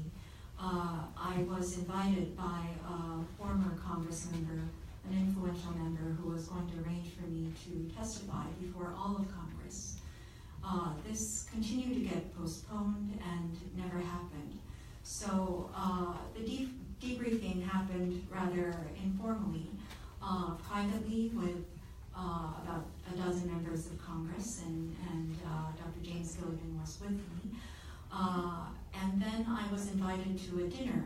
I was invited by a former Congress member, an influential member, who was going to arrange for me to testify before all of Congress. This continued to get postponed and never happened. So the debriefing happened rather informally, privately with about a dozen members of Congress, and Dr. James Gilligan was with me. And then I was invited to a dinner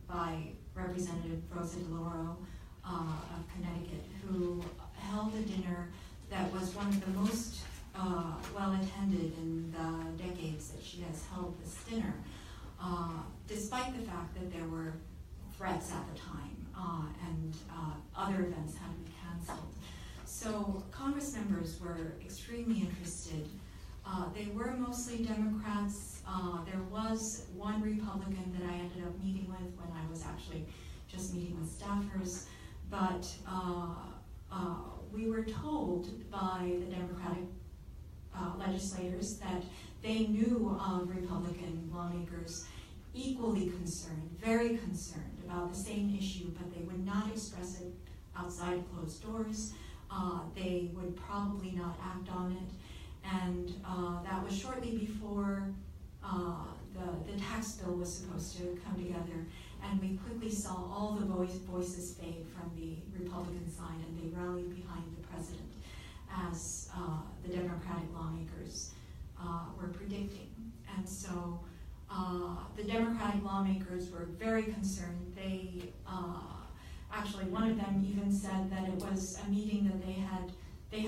by Representative Rosa DeLauro of Connecticut, who held a dinner that was one of the most well-attended in the decades that she has held this dinner, despite the fact that there were threats at the time and other events had to be canceled. So Congress members were extremely interested. They were mostly Democrats. There was one Republican that I ended up meeting with when I was actually just meeting with staffers, but we were told by the Democratic legislators that they knew of Republican lawmakers equally concerned, very concerned about the same issue, but they would not express it outside closed doors. They would probably not act on it. And that was shortly before the tax bill was supposed to come together. And we quickly saw all the voices fade from the Republican side, and they rallied behind the president, as the Democratic lawmakers were predicting. And so the Democratic lawmakers were very concerned. They actually, one of them even said that it was a meeting that they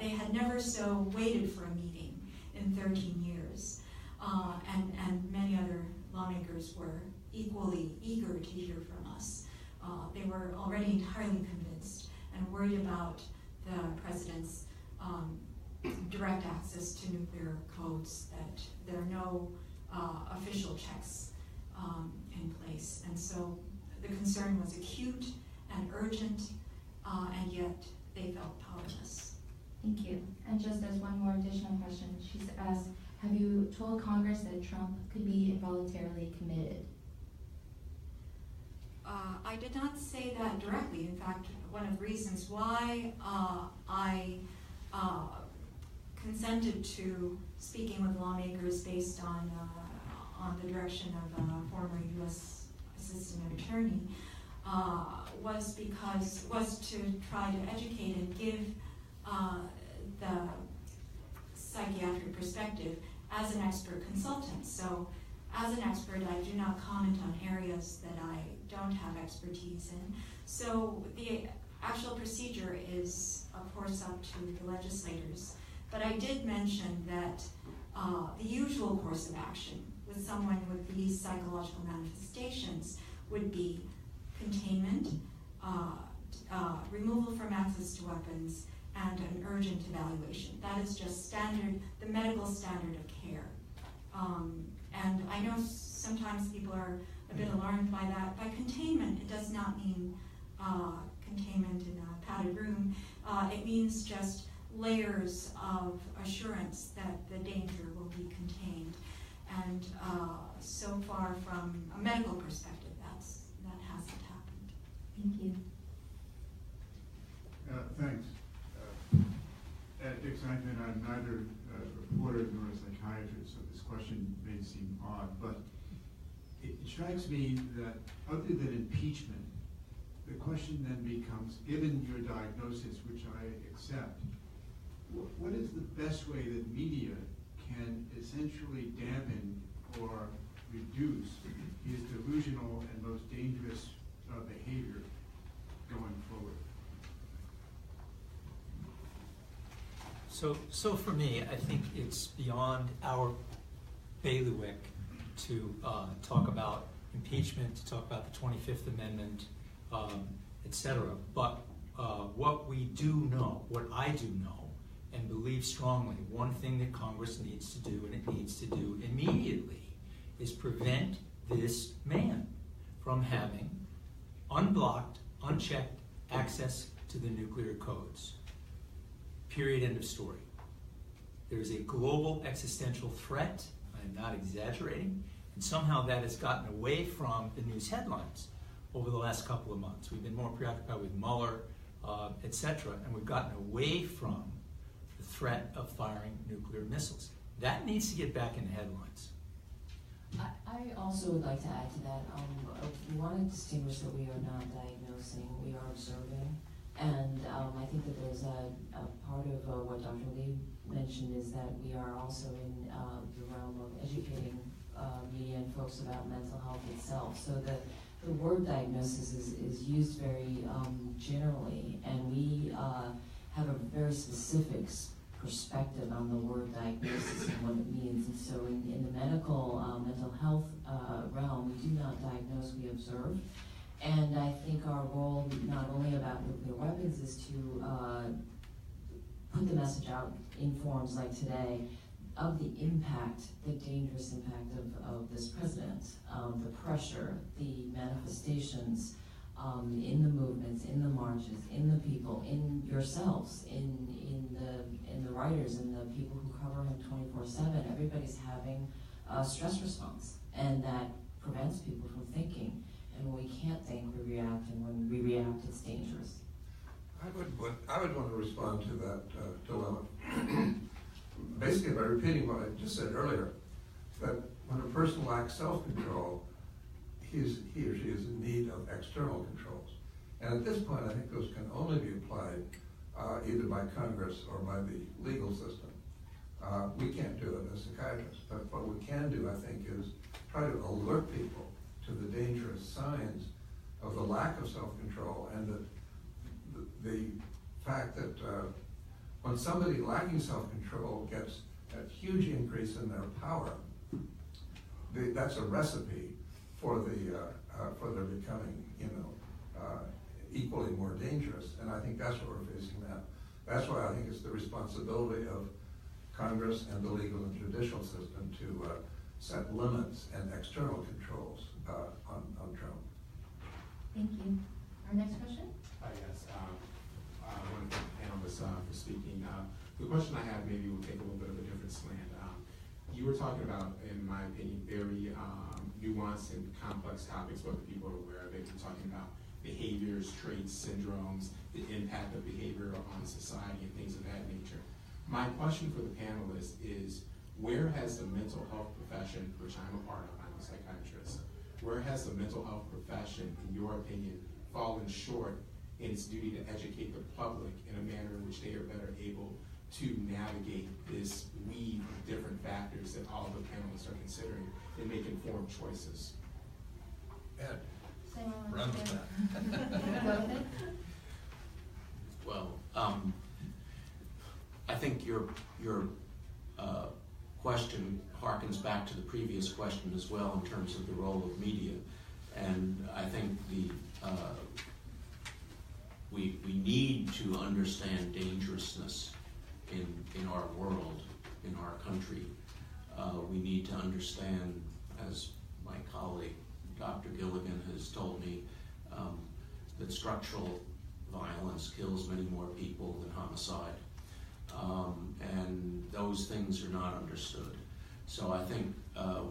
had never so waited for a meeting in 13 years. And many other lawmakers were equally eager to hear from us. They were already entirely convinced and worried about the president's direct access to nuclear codes, that there are no official checks in place. And so the concern was acute and urgent, and yet they felt powerless. Thank you. And just as one more additional question, she's asked, have you told Congress that Trump could be involuntarily committed? I did not say that directly. In fact, one of the reasons why I consented to speaking with lawmakers based on the direction of a former U.S. Assistant Attorney was to try to educate and give the psychiatric perspective as an expert consultant. So as an expert, I do not comment on areas that I don't have expertise in. So the actual procedure is, of course, up to the legislators. But I did mention that the usual course of action with someone with these psychological manifestations would be containment, removal from access to weapons, and an urgent evaluation. That is just standard, the medical standard of care. And I know sometimes people are a bit alarmed by that. By containment, it does not mean containment in a padded room. It means just layers of assurance that the danger will be contained. And so far from a medical perspective, that hasn't happened. Thank you. I'm neither a reporter nor a psychiatrist, so this question may seem odd, but it strikes me that other than impeachment, the question then becomes, given your diagnosis, which I accept, what is the best way that media can essentially dampen or reduce his delusional and most dangerous behavior going forward? So for me, I think it's beyond our bailiwick to talk about impeachment, to talk about the 25th Amendment, etc. But what we do know, what I do know, and believe strongly, one thing that Congress needs to do, and it needs to do immediately, is prevent this man from having unblocked, unchecked access to the nuclear codes. Period, end of story. There is a global existential threat, I'm not exaggerating, and somehow that has gotten away from the news headlines over the last couple of months. We've been more preoccupied with Mueller, etc., and we've gotten away from the threat of firing nuclear missiles. That needs to get back in the headlines. I also would like to add to that. We want to distinguish that we are not diagnosing, we are observing. And I think that there's a part of what Dr. Lee mentioned is that we are also in the realm of educating media and folks about mental health itself. So the word diagnosis is used very generally, and we have a very specific perspective on the word diagnosis and what it means. And so in the medical mental health realm, we do not diagnose, we observe. And I think our role, not only about nuclear weapons, is to put the message out in forums like today of the impact, the dangerous impact of this president, the pressure, the manifestations in the movements, in the marches, in the people, in yourselves, in the writers, and the people who cover him 24/7. Everybody's having a stress response, and that prevents people from thinking. And when we can't think, we react, and when we react, it's dangerous. I would want to respond to that dilemma. Basically, by repeating what I just said earlier, that when a person lacks self-control, he or she is in need of external controls. And at this point, I think those can only be applied either by Congress or by the legal system. We can't do it as psychiatrists, but what we can do, I think, is try to alert people to the dangerous signs of the lack of self-control and the fact that when somebody lacking self-control gets a huge increase in their power, that's a recipe for their becoming, equally more dangerous. And I think that's what we're facing now. That's why I think it's the responsibility of Congress and the legal and judicial system to set limits and external controls on Trump. Thank you. Our next question? Yes. I want to thank the panelists for speaking. The question I have maybe will take a little bit of a different slant. You were talking about, in my opinion, very nuanced and complex topics, whether people are aware of it. You're talking about behaviors, traits, syndromes, the impact of behavior on society, and things of that nature. My question for the panelists is, where has the mental health profession, which I'm a part of, I'm a psychiatrist, where has the mental health profession, in your opinion, fallen short in its duty to educate the public in a manner in which they are better able to navigate this weave of different factors that all of the panelists are considering and make informed choices? Ed, Someone run wants with to that. go with it? Well, I think your question harkens back to the previous question as well in terms of the role of media, and I think we need to understand dangerousness in our world, in our country. We need to understand, as my colleague Dr. Gilligan has told me, that structural violence kills many more people than homicide. And those things are not understood. So I think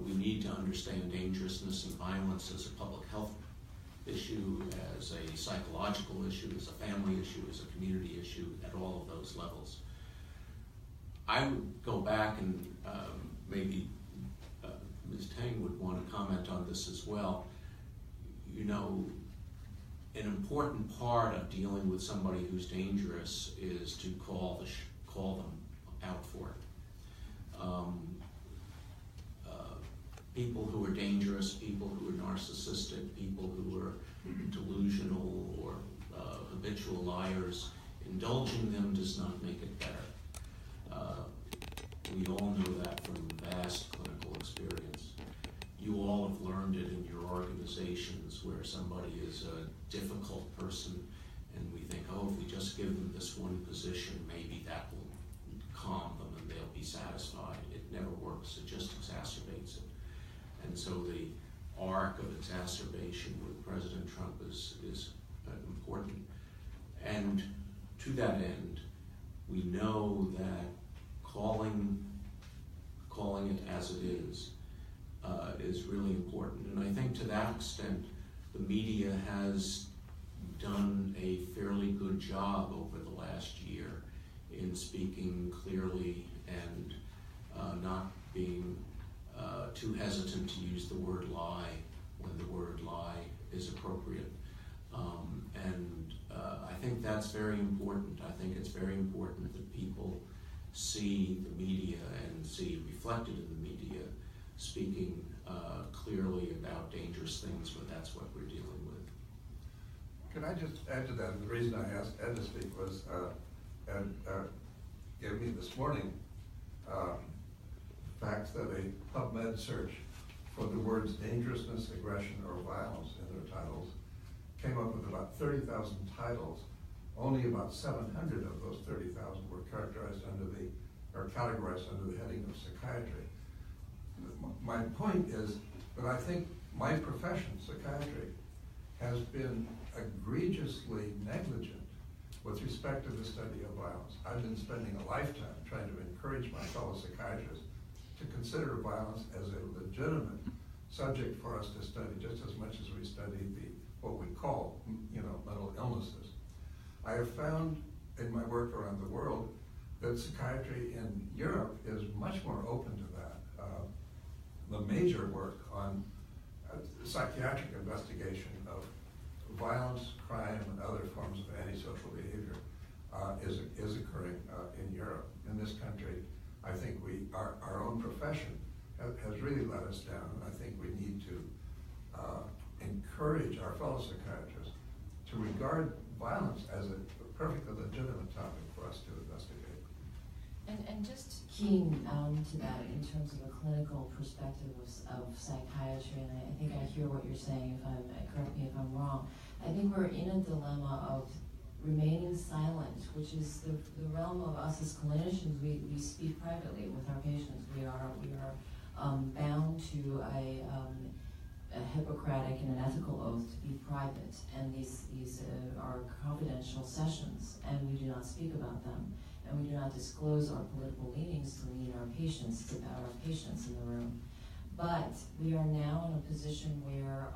we need to understand dangerousness and violence as a public health issue, as a psychological issue, as a family issue, as a community issue, at all of those levels. I would go back and maybe Ms. Tang would want to comment on this as well. You know, an important part of dealing with somebody who's dangerous is to call them out for it. People who are dangerous, people who are narcissistic, people who are delusional or habitual liars, indulging them does not make it better. We all know that from vast clinical experience. You all have learned it in your organizations where somebody is a difficult person and we think, oh, if we just give them this one position, maybe that will calm them and they'll be satisfied. It never works, it just exacerbates it. And so the arc of exacerbation with President Trump is important. And to that end, we know that calling it as it is really important. And I think to that extent, the media has done a fairly good job over the last year in speaking clearly and not being too hesitant to use the word lie when the word lie is appropriate. I think that's very important. I think it's very important that people see the media and see reflected in the media speaking clearly about dangerous things, but that's what we're dealing with. Can I just add to that? The reason I asked Ed to speak was Ed gave me this morning facts that a PubMed search for the words dangerousness, aggression, or violence in their titles came up with about 30,000 titles. Only about 700 of those 30,000 were categorized under the heading of psychiatry. My point is that I think my profession, psychiatry, has been egregiously negligent with respect to the study of violence. I've been spending a lifetime trying to encourage my fellow psychiatrists to consider violence as a legitimate subject for us to study, just as much as we study what we call, mental illnesses. I have found in my work around the world that psychiatry in Europe is much more open to that. The major work on psychiatric investigation of violence, crime, and other forms of antisocial behavior is occurring in Europe. In this country, I think our own profession has really let us down, and I think we need to encourage our fellow psychiatrists to regard violence as a perfectly legitimate topic for us to investigate. And just keying to that in terms of a clinical perspective of psychiatry, and I think I hear what you're saying, correct me if I'm wrong, I think we're in a dilemma of remaining silent, which is the realm of us as clinicians. We speak privately with our patients. We are bound to a Hippocratic and an ethical oath to be private, and these are confidential sessions, and we do not speak about them, and we do not disclose our political leanings to lead our patients. It's about our patients in the room. But we are now in a position where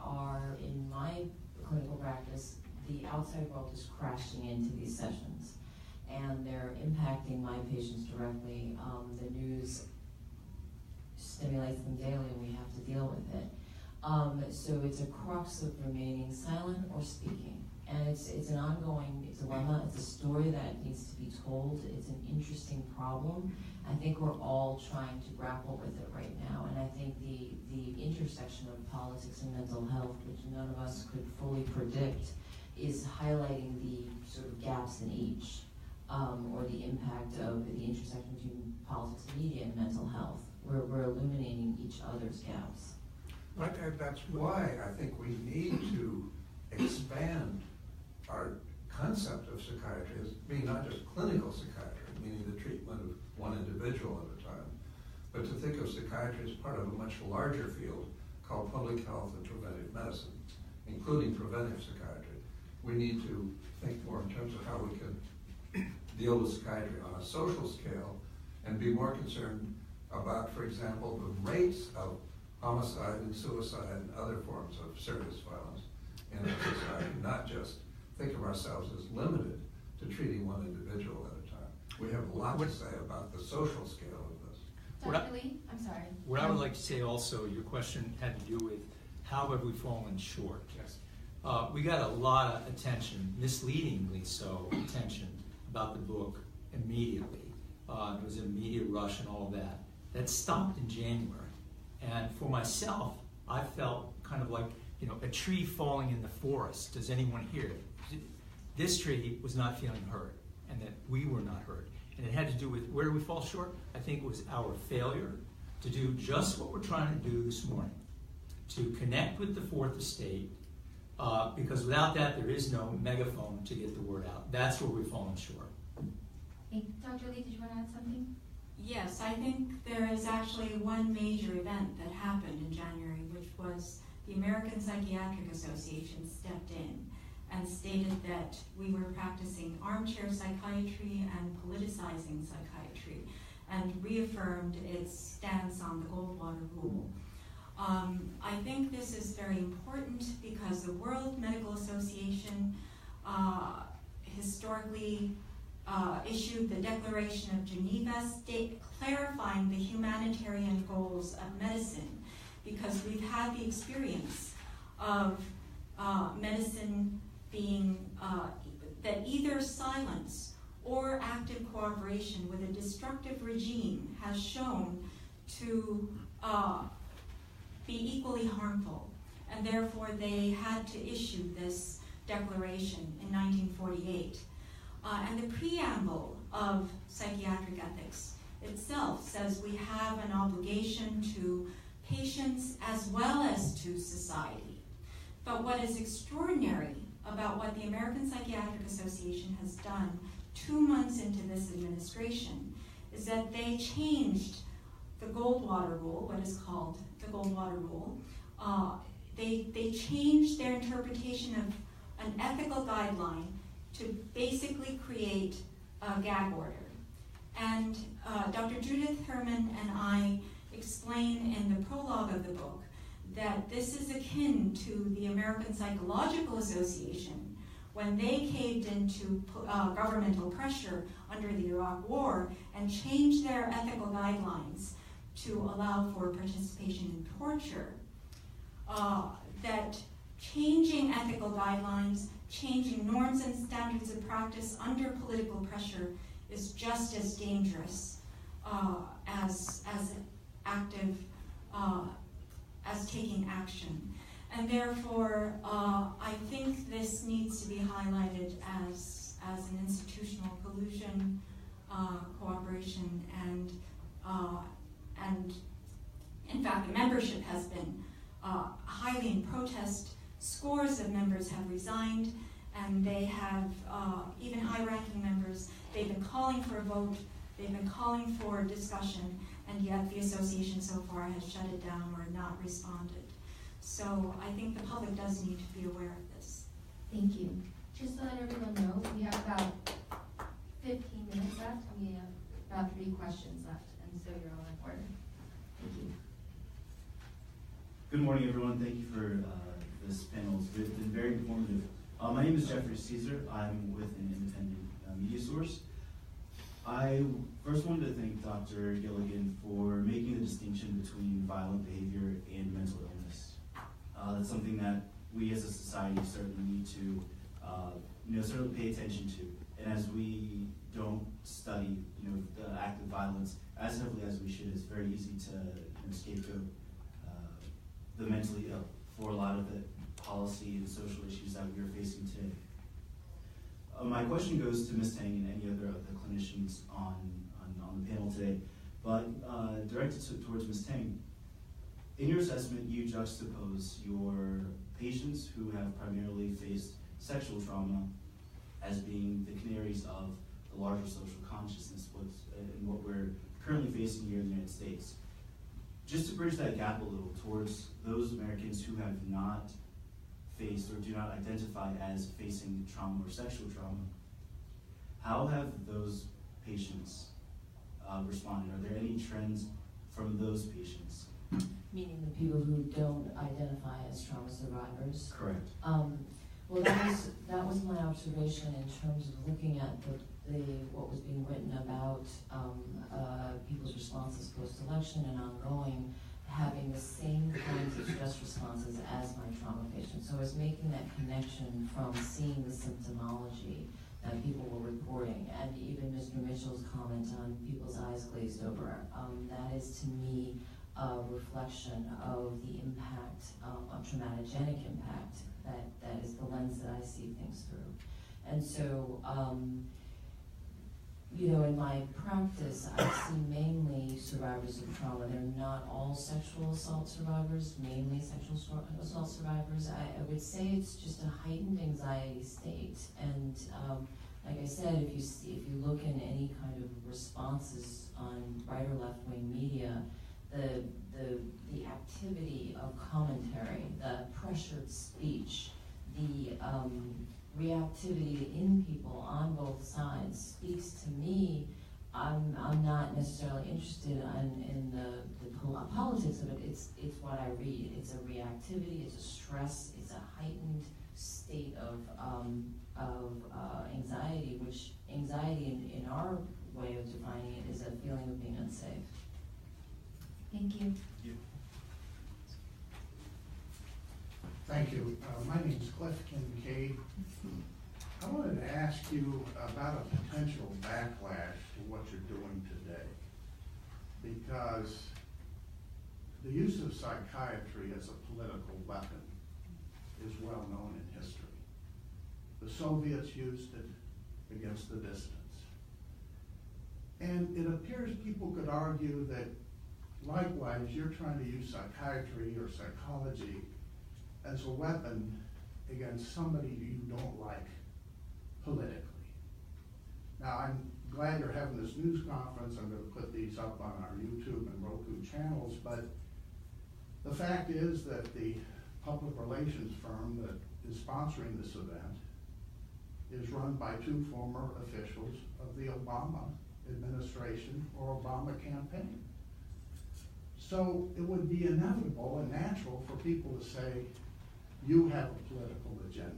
in my clinical practice, the outside world is crashing into these sessions, and they're impacting my patients directly. The news stimulates them daily, and we have to deal with it. So it's a crux of remaining silent or speaking. And it's an ongoing dilemma. It's a story that needs to be told. It's an interesting problem. I think we're all trying to grapple with it right now. And I think the intersection of politics and mental health, which none of us could fully predict, is highlighting the sort of gaps in each, or the impact of the intersection between politics and media and mental health. We're illuminating each other's gaps. That's why I think we need to expand our concept of psychiatry as being not just clinical psychiatry, meaning the treatment of one individual at a time, but to think of psychiatry as part of a much larger field called public health and preventive medicine, including preventive psychiatry. We need to think more in terms of how we can deal with psychiatry on a social scale and be more concerned about, for example, the rates of homicide and suicide and other forms of serious violence in our society, not just think of ourselves as limited to treating one individual at a time. We have a lot to say about the social scale of this. What I- Dr. Lee, I'm sorry. What I would like to say also, your question had to do with how have we fallen short? Yes. We got a lot of attention, misleadingly so, attention about the book immediately. It was a media rush and all of that. That stopped in January. And for myself, I felt kind of like, you know, a tree falling in the forest. Does anyone hear it? This tree was not feeling heard, and that we were not heard. And it had to do with, where do we fall short? I think it was our failure to do just what we're trying to do this morning, to connect with the Fourth Estate, because without that, there is no megaphone to get the word out. That's where we've fallen short. Hey, Dr. Lee, did you want to add something? Yes, I think there is actually one major event that happened in January, which was the American Psychiatric Association stepped in and stated that we were practicing armchair psychiatry and politicizing psychiatry, and reaffirmed its stance on the Goldwater Rule. I think this is very important because the World Medical Association historically issued the Declaration of Geneva, clarifying the humanitarian goals of medicine, because we've had the experience of medicine being that either silence or active cooperation with a destructive regime has shown to be equally harmful, and therefore they had to issue this declaration in 1948. And the preamble of psychiatric ethics itself says we have an obligation to patients as well as to society. But what is extraordinary about what the American Psychiatric Association has done 2 months into this administration is that they changed the Goldwater Rule, what is called the Goldwater Rule. They changed their interpretation of an ethical guideline to basically create a gag order. And Dr. Judith Herman and I explain in the prologue of the book that this is akin to the American Psychological Association when they caved into governmental pressure under the Iraq War and changed their ethical guidelines to allow for participation in torture. That changing ethical guidelines, changing norms and standards of practice under political pressure is just as dangerous as active, as taking action. And therefore, I think this needs to be highlighted as an institutional collusion, cooperation, and in fact, the membership has been highly in protest. Scores of members have resigned, and they have, even high-ranking members, they've been calling for a vote, they've been calling for discussion, and yet the association so far has shut it down or not responded. So I think the public does need to be aware of this. Thank you. Just to let everyone know, we have about 15 minutes left, and we have about 3 questions left, and so you're all in order. Thank you. Good morning, everyone. Thank you for this panel. It's been very informative. My name is Jeffrey Caesar. I'm with an independent media source. I first wanted to thank Dr. Gilligan for making the distinction between violent behavior and mental illness. That's something that we as a society certainly need to certainly pay attention to. And as we don't study the act of violence as heavily as we should, it's very easy to scapegoat the mentally ill for a lot of the policy and social issues that we are facing today. My question goes to Ms. Tang and any other of the clinicians on the panel today, but directed towards Ms. Tang. In your assessment, you juxtapose your patients who have primarily faced sexual trauma as being the canaries of the larger social consciousness in what we're currently facing here in the United States. Just to bridge that gap a little towards those Americans who have not faced or do not identify as facing trauma or sexual trauma, how have those patients responded? Are there any trends from those patients? Meaning the people who don't identify as trauma survivors? Correct. Well, that was my observation in terms of looking at what was being written about people's responses post-election and ongoing, having the same kinds of stress responses as my trauma patients. So I was making that connection from seeing the symptomology that people were reporting, and even Mr. Mitchell's comment on people's eyes glazed over. That is, to me, a reflection of the impact, a traumatogenic impact, that is the lens that I see things through. And so, you know, in my practice, I see mainly survivors of trauma. They're not all sexual assault survivors, mainly sexual assault survivors. I would say it's just a heightened anxiety state. And like I said, if you look in any kind of responses on right or left wing media, the activity of commentary, the pressured speech, the reactivity in people on both sides speaks to me. I'm not necessarily interested in the politics of it. It's what I read. It's a reactivity. It's a stress. It's a heightened state of anxiety, which anxiety in our way of defining it is a feeling of being unsafe. Thank you. Thank you. My name is Cliff Kincaid. I wanted to ask you about a potential backlash to what you're doing today, because the use of psychiatry as a political weapon is well known in history. The Soviets used it against the dissidents. And it appears people could argue that likewise you're trying to use psychiatry or psychology as a weapon against somebody you don't like politically. Now, I'm glad you're having this news conference. I'm going to put these up on our YouTube and Roku channels, but the fact is that the public relations firm that is sponsoring this event is run by two former officials of the Obama administration or Obama campaign. So it would be inevitable and natural for people to say, you have a political agenda.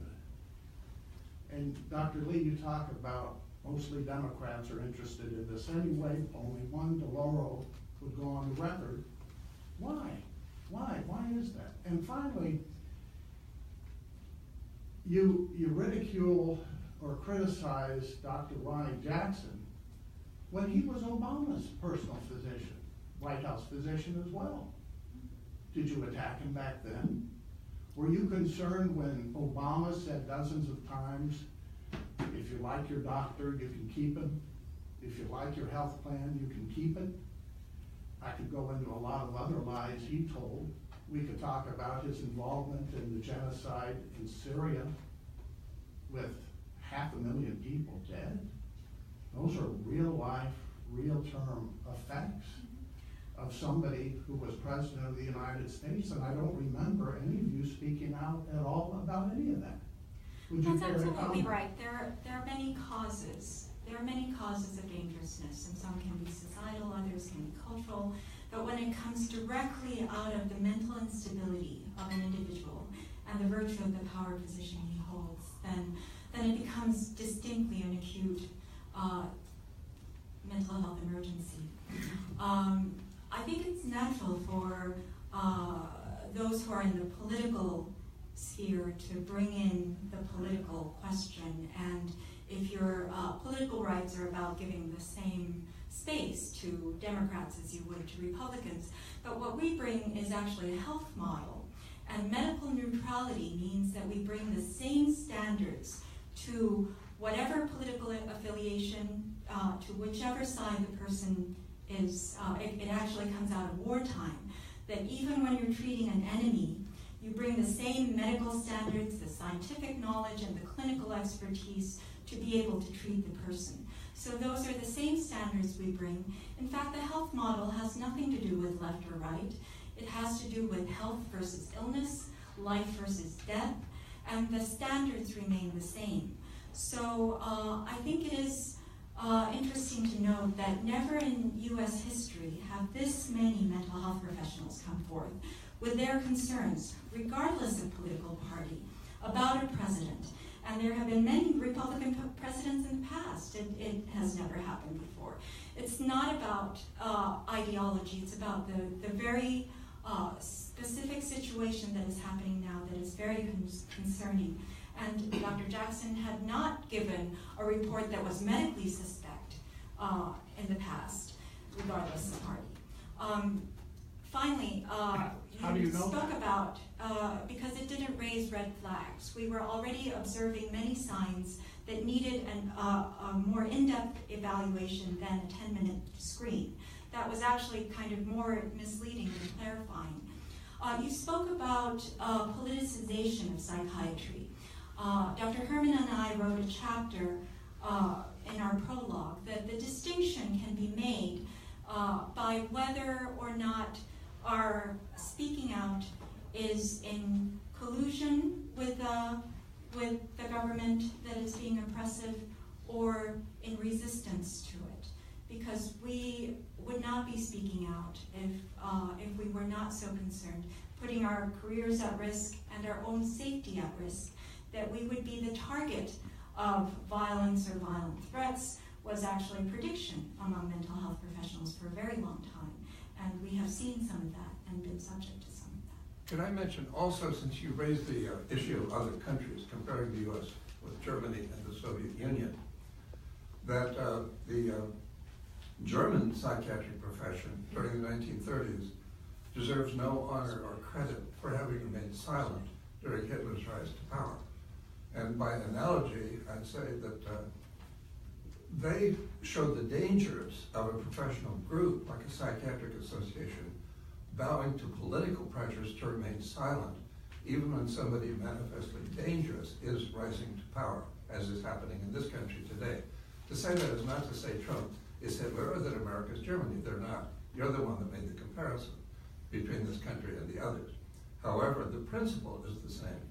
And Dr. Lee, you talk about mostly Democrats are interested in this anyway. Only one, DeLauro, would go on the record. Why? Why? Why is that? And finally, you ridicule or criticize Dr. Ronnie Jackson when he was Obama's personal physician, White House physician as well. Did you attack him back then? Were you concerned when Obama said dozens of times, if you like your doctor, you can keep him. If you like your health plan, you can keep it. I could go into a lot of other lies he told. We could talk about his involvement in the genocide in Syria with 500,000 people dead. Those are real life, real term effects of somebody who was president of the United States, and I don't remember any of you speaking out at all about any of that. Would you That's care to absolutely comment? right. There are many causes. There are many causes of dangerousness, and some can be societal, others can be cultural. But when it comes directly out of the mental instability of an individual and the virtue of the power position he holds, then it becomes distinctly an acute mental health emergency. I think it's natural for those who are in the political sphere to bring in the political question, and if your political rights are about giving the same space to Democrats as you would to Republicans, but what we bring is actually a health model, and medical neutrality means that we bring the same standards to whatever political affiliation, to whichever side the person is. It actually comes out of wartime, that even when you're treating an enemy, you bring the same medical standards, the scientific knowledge, and the clinical expertise to be able to treat the person. So those are the same standards we bring. In fact, the health model has nothing to do with left or right. It has to do with health versus illness, life versus death, and the standards remain the same. So I think it is interesting to note that never in U.S. history have this many mental health professionals come forth with their concerns, regardless of political party, about a president, And there have been many Republican presidents in the past. It has never happened before. It's not about ideology. It's about the very specific situation that is happening now that is very concerning. And Dr. Jackson had not given a report that was medically suspect in the past, regardless of party. Finally, How do you know spoke that? about, because it didn't raise red flags. We were already observing many signs that needed a more in-depth evaluation than a 10-minute screen. That was actually kind of more misleading than clarifying. You spoke about politicization of psychiatry. Dr. Herman and I wrote a chapter in our prologue that the distinction can be made by whether or not our speaking out is in collusion with the government that is being oppressive or in resistance to it. Because we would not be speaking out if we were not so concerned, putting our careers at risk and our own safety at risk, that we would be the target of violence or violent threats was actually a prediction among mental health professionals for a very long time. And we have seen some of that and been subject to some of that. Could I mention also, since you raised the issue of other countries, comparing the U.S. with Germany and the Soviet Union, that the German psychiatric profession during the 1930s deserves no honor or credit for having remained silent during Hitler's rise to power. And by analogy, I'd say that they showed the dangers of a professional group like a psychiatric association bowing to political pressures to remain silent, even when somebody manifestly dangerous is rising to power, as is happening in this country today. To say that is not to say Trump is Hitler or that America is Germany. They're not. You're the one that made the comparison between this country and the others. However, the principle is the same.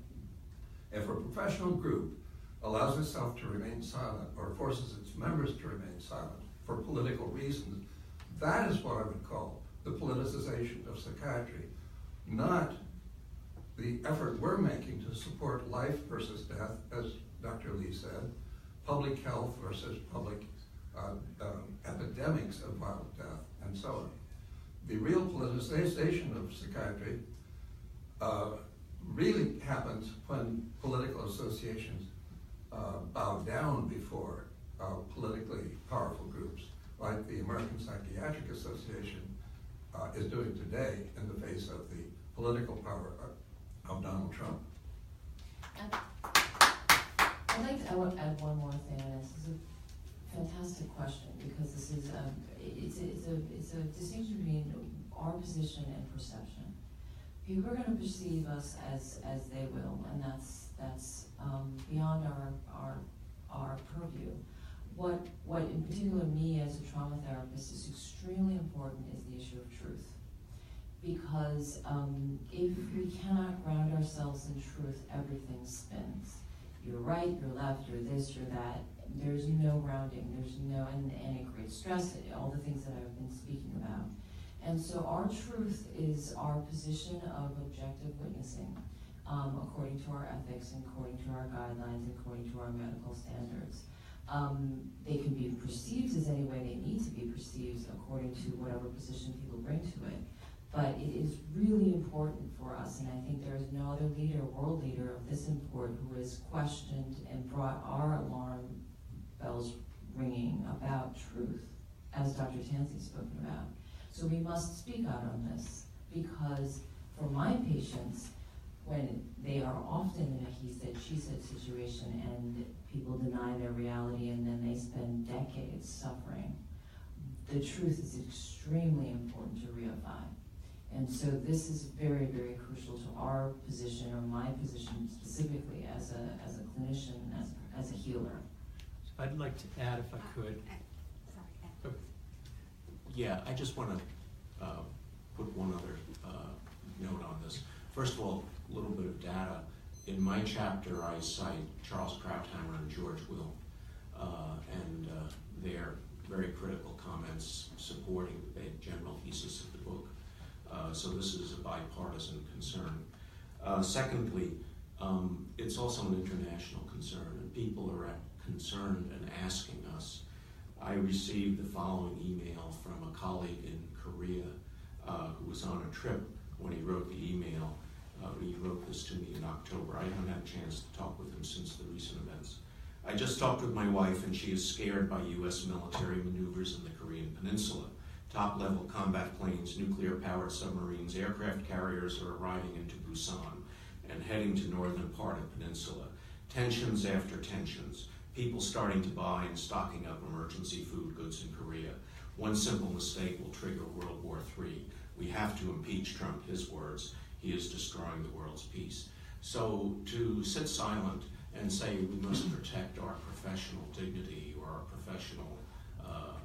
If a professional group allows itself to remain silent or forces its members to remain silent for political reasons, that is what I would call the politicization of psychiatry, not the effort we're making to support life versus death, as Dr. Lee said, public health versus public epidemics of violent death, and so on. The real politicization of psychiatry really happens when political associations bow down before politically powerful groups, like the American Psychiatric Association is doing today in the face of the political power of Donald Trump. I'd like to add one more thing, and this is a fantastic question, because this is it's a distinction between our position and perception. People are going to perceive us as they will, and that's beyond our purview. What in particular me as a trauma therapist is extremely important is the issue of truth. Because if we cannot ground ourselves in truth, everything spins. You're right, you're left, you're this, you're that. There's no grounding, and it creates stress, all the things that I've been speaking about. And so our truth is our position of objective witnessing, according to our ethics, and according to our guidelines, and according to our medical standards. They can be perceived as any way they need to be perceived according to whatever position people bring to it. But it is really important for us, and I think there is no other leader, world leader of this import, who has questioned and brought our alarm bells ringing about truth, as Dr. Tansey's spoken about. So we must speak out on this, because for my patients, when they are often in a he said, she said situation and people deny their reality and then they spend decades suffering, the truth is extremely important to reify. And so this is very, very crucial to our position, or my position specifically as a clinician, as a healer. So I'd like to add, if I could. Yeah, I just want to put one other note on this. First of all, a little bit of data. In my chapter, I cite Charles Krauthammer and George Will, and their very critical comments supporting the general thesis of the book. So this is a bipartisan concern. Secondly, It's also an international concern, and people are concerned and asking us. I received the following email from a colleague in Korea who was on a trip when he wrote the email. He wrote this to me in October. I haven't had a chance to talk with him since the recent events. I just talked with my wife, and she is scared by U.S. military maneuvers in the Korean Peninsula. Top-level combat planes, nuclear-powered submarines, aircraft carriers are arriving into Busan and heading to northern part of peninsula. Tensions after tensions. People starting to buy and stocking up emergency food goods in Korea. One simple mistake will trigger World War III. We have to impeach Trump, his words. He is destroying the world's peace. So to sit silent and say we must protect our professional dignity or our professional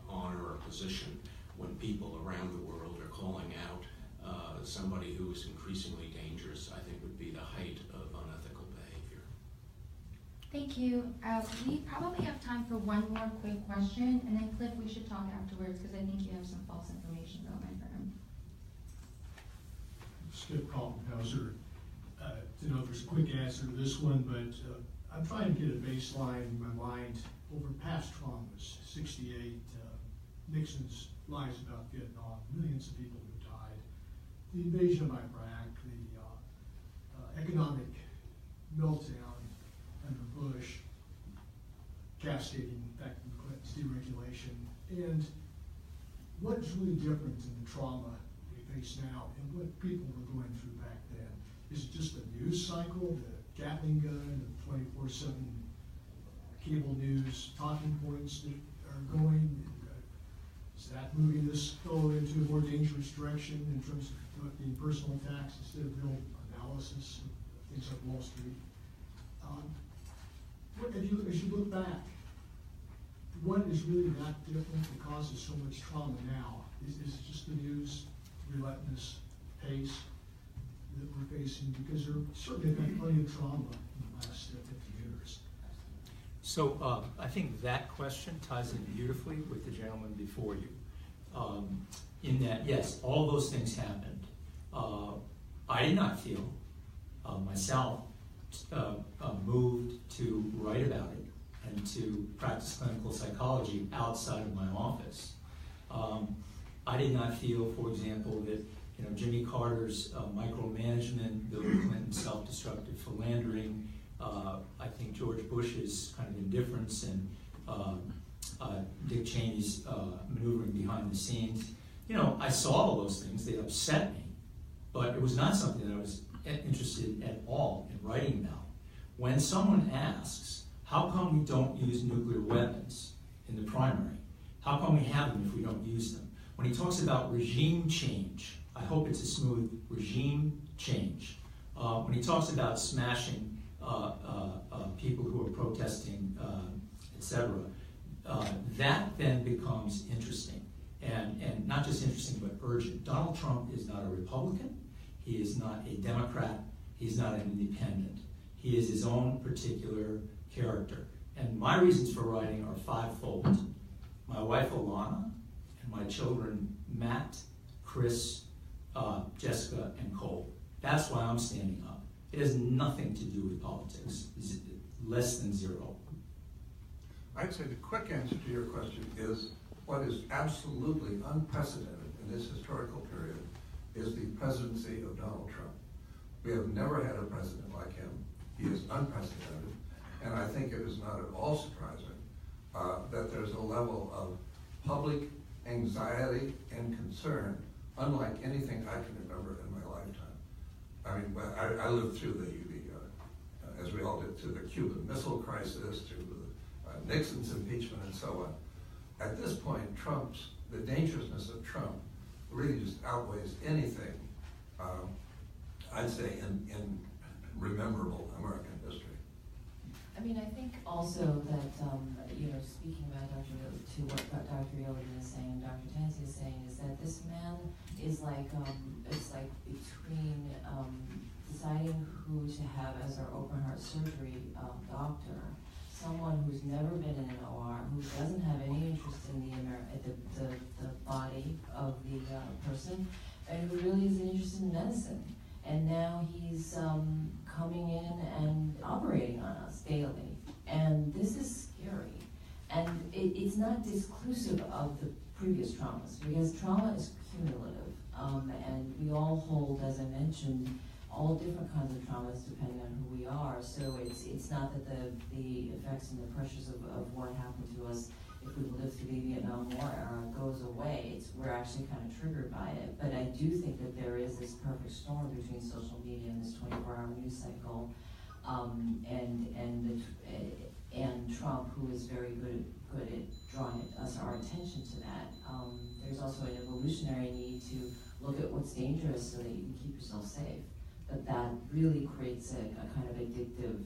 honor or position when people around the world are calling out somebody who is increasingly dangerous, I think would be the height of unethical behavior. Thank you. We probably have time for one more quick question, and then Cliff, we should talk afterwards because I think you have some false information about my firm. Skip Kaltenhauser. To know if there's a quick answer to this one, but I'm trying to get a baseline in my mind over past traumas. 68, Nixon's lies about Vietnam, millions of people who died, the invasion of Iraq, the economic meltdown under Bush, cascading back to Clinton's deregulation, and what is really different in the trauma we face now and what people were going through back then? Is it just the news cycle, the Gatling gun, the 24/7 cable news talking points that are going? Is that moving this fellow into a more dangerous direction in terms of being personal attacks instead of real analysis of things like Wall Street? As you look back, what is really that different that causes so much trauma now? Is it just the news, relentless pace that we're facing? Because there certainly have been plenty of trauma in the last 50 years. So I think that question ties in beautifully with the gentleman before you. In that, yes, all those things happened. I did not feel myself moved to write about it and to practice clinical psychology outside of my office. I did not feel, for example, that Jimmy Carter's micromanagement, Bill Clinton's self-destructive philandering, I think George Bush's kind of indifference and Dick Cheney's maneuvering behind the scenes. I saw all those things. They upset me, but it was not something that I was interested at all in writing about. When someone asks, how come we don't use nuclear weapons in the primary? How come we have them if we don't use them? When he talks about regime change, I hope it's a smooth regime change. When he talks about smashing people who are protesting, etc., that then becomes interesting. And not just interesting, but urgent. Donald Trump is not a Republican. He is not a Democrat. He's not an independent. He is his own particular character. And my reasons for writing are fivefold. My wife, Alana, and my children, Matt, Chris, Jessica, and Cole. That's why I'm standing up. It has nothing to do with politics. It's less than zero. I'd say the quick answer to your question is what is absolutely unprecedented in this historical period is the presidency of Donald Trump. We have never had a president like him. He is unprecedented. And I think it is not at all surprising that there's a level of public anxiety and concern unlike anything I can remember in my lifetime. I mean, I lived through the as we all did, through the Cuban Missile Crisis, through the Nixon's impeachment and so on. At this point, the dangerousness of Trump really just outweighs anything, I'd say, in rememberable American history. I mean, I think also that, speaking about what Dr. Yolen is saying, Dr. Tansey is saying, is that this man is like, it's like between deciding who to have as our open heart surgery doctor, someone who's never been in an OR, who doesn't have any interest in the body of the person, and who really isn't interested in medicine. And now he's coming in and operating on us daily. And this is scary. And it's not disclusive of the previous traumas, because trauma is cumulative. And we all hold, as I mentioned, all different kinds of traumas depending on who we are. So it's not that the effects and the pressures of what happened to us if we lived through the Vietnam War era goes away. We're actually kind of triggered by it. But I do think that there is this perfect storm between social media and this 24-hour news cycle, and Trump, who is very good at drawing our attention to that. There's also an evolutionary need to look at what's dangerous so that you can keep yourself safe. But that really creates a kind of addictive,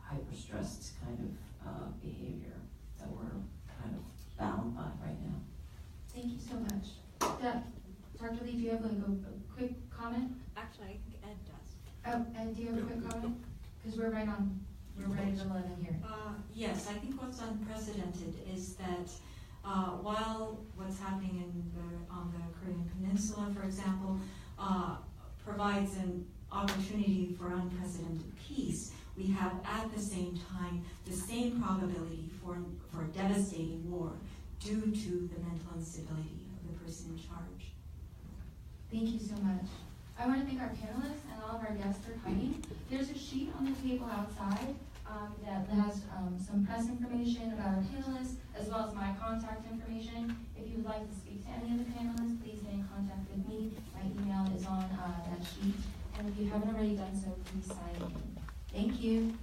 hyper-stressed kind of behavior that we're kind of bound by right now. Thank you so much. Dr. Lee, do you have like a quick comment? Actually, I think Ed does. Oh, Ed, do you have a quick comment? Because we're right at 11 here. Yes, I think what's unprecedented is that while what's happening on the Korean Peninsula, for example, provides an opportunity for unprecedented peace, we have at the same time the same probability for a devastating war due to the mental instability of the person in charge. Thank you so much. I want to thank our panelists and all of our guests for coming. There's a sheet on the table outside that has some press information about our panelists, as well as my contact information. If you would like to speak to any of the panelists, please get in contact with me. My email is on that sheet. And if you haven't already done so, please sign in. Thank you.